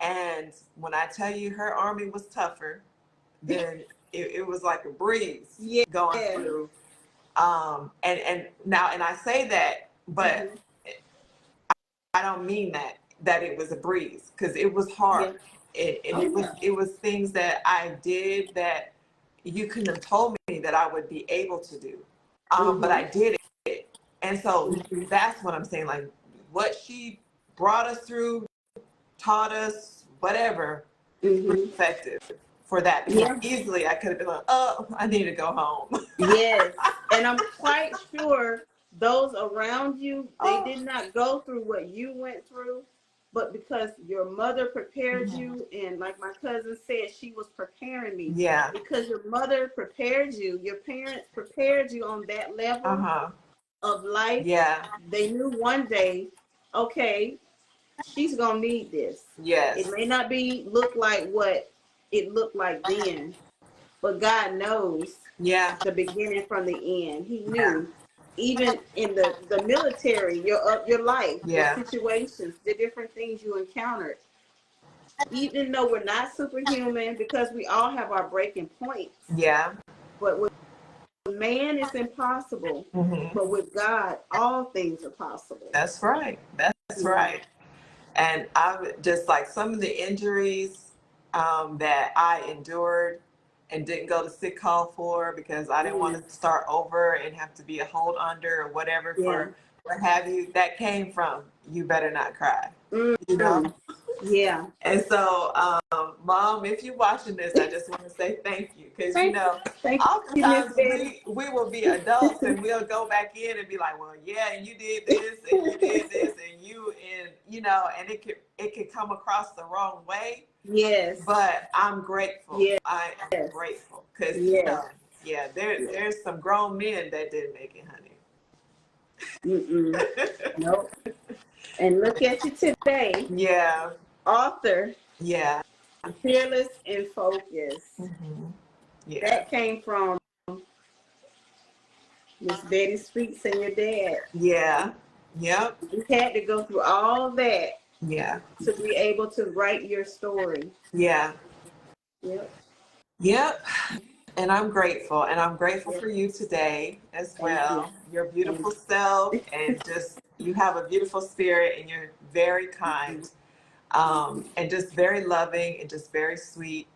And when I tell you her army was tougher, then it was like a breeze Yeah. going through. And now and I say that, but Mm-hmm. I don't mean that it was a breeze because it was hard. Yeah. And Oh yeah. it was things that I did that you couldn't have told me that I would be able to do. But Mm-hmm. I did it. And so Mm-hmm. that's what I'm saying. Like what she brought us through, taught us, whatever, was Mm-hmm. effective for that. Because Yeah. easily I could have been like, oh, I need to go home. Yes. And I'm quite sure those around you, they Oh. did not go through what you went through, but because your mother prepared Mhm. you, and like my cousin said, she was preparing me. Yeah. Because your mother prepared you, your parents prepared you on that level Uh-huh. of life. Yeah. They knew one day, okay, she's gonna need this. Yes. It may not be look like what it looked like then, but God knows Yeah. the beginning from the end. He Yeah. knew. even in the military, your life, the Yeah. situations, the different things you encountered. Even though we're not superhuman, because we all have our breaking points. Yeah. But with man, it's impossible. Hmm. But with God, all things are possible. That's right. That's Yeah. right. And I just like some of the injuries that I endured and didn't go to sick call for because I didn't want Mm. to start over and have to be a hold under or whatever Yeah. for what have you. That came from you better not cry, you know? Mm. Yeah. And so, Mom, if you're watching this, I just want to say thank you because Thank you, Miss oftentimes Betty. we will be adults and we'll go back in and be like, well, yeah, and you did this and you did this and and it could come across the wrong way. Yes. But I'm grateful. Yes. I am grateful because Yes. yeah, there's some grown men that didn't make it, honey. Mm-mm. Nope. And look at you today, Yeah, author, yeah, fearless and focused. hmm, yeah, That came from Miss Betty Speaks and your dad. yeah, yep, You had to go through all that yeah, to be able to write your story. yeah, Yep. yep. And I'm grateful. And I'm grateful Yep. for you today as Thank you. well. Your Thank beautiful self, and just you have a beautiful spirit, and you're very you. kind, and just very loving, and just very sweet.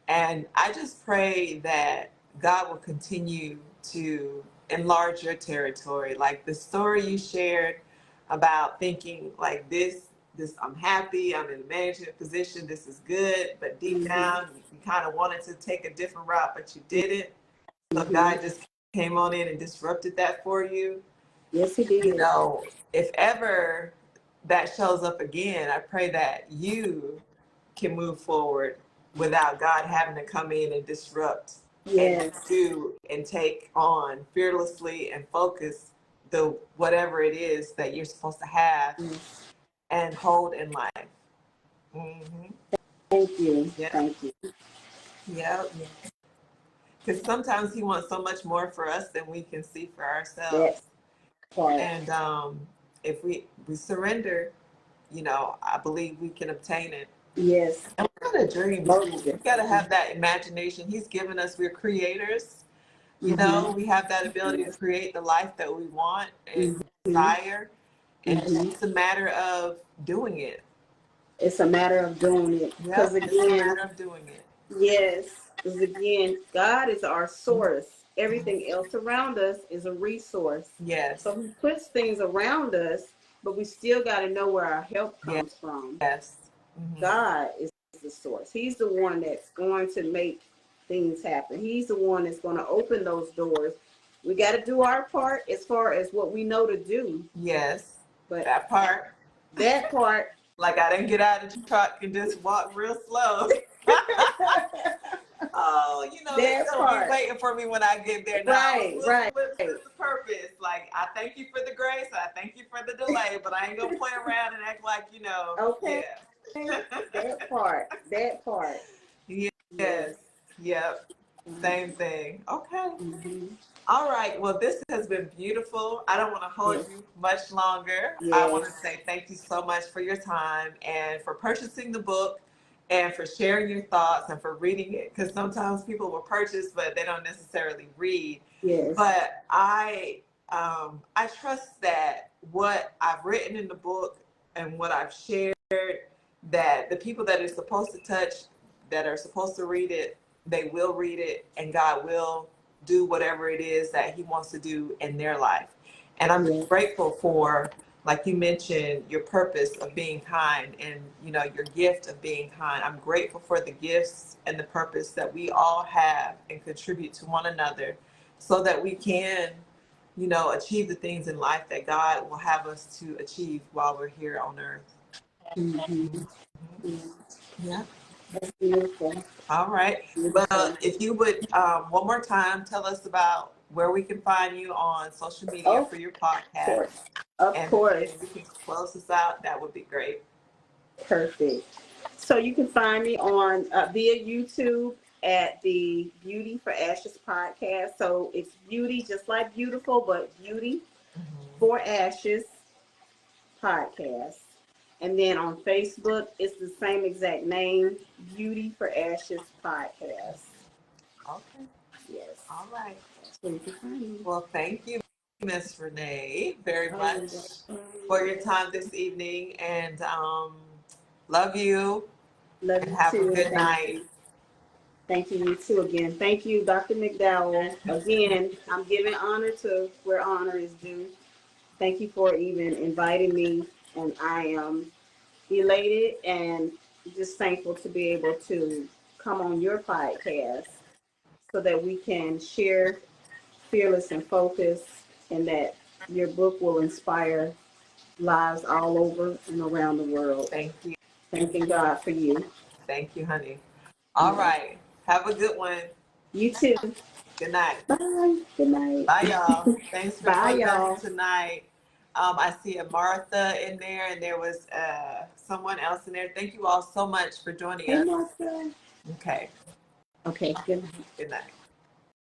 And I just pray that God will continue to enlarge your territory. Like the story you shared about thinking like this I'm happy, I'm in a management position, this is good, but deep down you kind of wanted to take a different route, but you didn't. So Mm-hmm. God just came on in and disrupted that for you. Yes, he did. If ever that shows up again, I pray that you can move forward without God having to come in and disrupt and Yes. do and take on fearlessly and focus the whatever it is that you're supposed to have Yes. and hold in life. Mm-hmm. Thank you. Yeah, Thank you. yeah. Because sometimes He wants so much more for us than we can see for That ourselves. part. And if we surrender, I believe we can obtain it. Yes. And we got to dream too. We got to have that imagination. He's given us, we're creators. Mm-hmm. We have that ability to create the life that we want and Mm-hmm. desire. And it's Mm-hmm. just a matter of doing it. It's a matter of doing it. Because Yep, it's a again, matter of doing it. yes, because again, God is our source. Everything else around us is a resource. Yes, So he puts things around us, but we still got to know where our help yes, comes from. yes. Mm-hmm. God is the source. He's the one that's going to make things happen. He's the one that's going to open those doors. We got to do our part as far as what we know to do. Yes, But that part. that part, Like I didn't get out of the truck and just walk real slow. Oh, that it's gonna be part. waiting for me when I get there. Now, Right, right. what's the purpose? Like, I thank you for the grace, I thank you for the delay, but I ain't gonna play around and act like, Okay. yeah. That part. That part. Yes, Yes. yep, same thing. Okay. Mm-hmm. All right. Well, this has been beautiful. I don't want to hold Yes. you much longer. I want to Yes. say thank you so much for your time and for purchasing the book and for sharing your thoughts and for reading it. Because sometimes people will purchase, but they don't necessarily read. Yes. But I trust that what I've written in the book and what I've shared, that the people that are supposed to touch, that are supposed to read it, they will read it, and God will do whatever it is that He wants to do in their life. And I'm Yes. grateful for, like you mentioned, your purpose of being kind and your gift of being kind. I'm grateful for the gifts and the purpose that we all have and contribute to one another so that we can achieve the things in life that God will have us to achieve while we're here on earth. Mm-hmm. Yeah. That's beautiful. All right. Beautiful. Well, if you would, one more time, tell us about where we can find you on social media Of for your podcast. course. Of And course. if you can close us out, that would be great. Perfect. So you can find me on via YouTube at the Beauty for Ashes podcast. So it's beauty, just like beautiful, but beauty. For Ashes podcast. And then on Facebook, it's the same exact name, Beauty for Ashes podcast. Okay. Yes. All right. That's where you can find me. Well, thank you, Miss Renee, very Oh, much you're for welcome. your time this evening, and love you, Love and you have a too. good Thank night. you. Thank you, you too again. Thank you, Dr. McDowell. Again, I'm giving honor to where honor is due. Thank you for even inviting me, and I am elated and just thankful to be able to come on your podcast so that we can share Fearless and Focus, and that your book will inspire lives all over and around the world. Thank you. Thanking God for you. Thank you, honey. All right. Have a good one. You too. Good night. Bye. Good night. Bye, y'all. Thanks for Bye, joining us y'all. tonight. I see a Martha in there, and there was someone else in there. Thank you all so much for joining Hey, us. Martha. Okay. Okay, good night. Good night.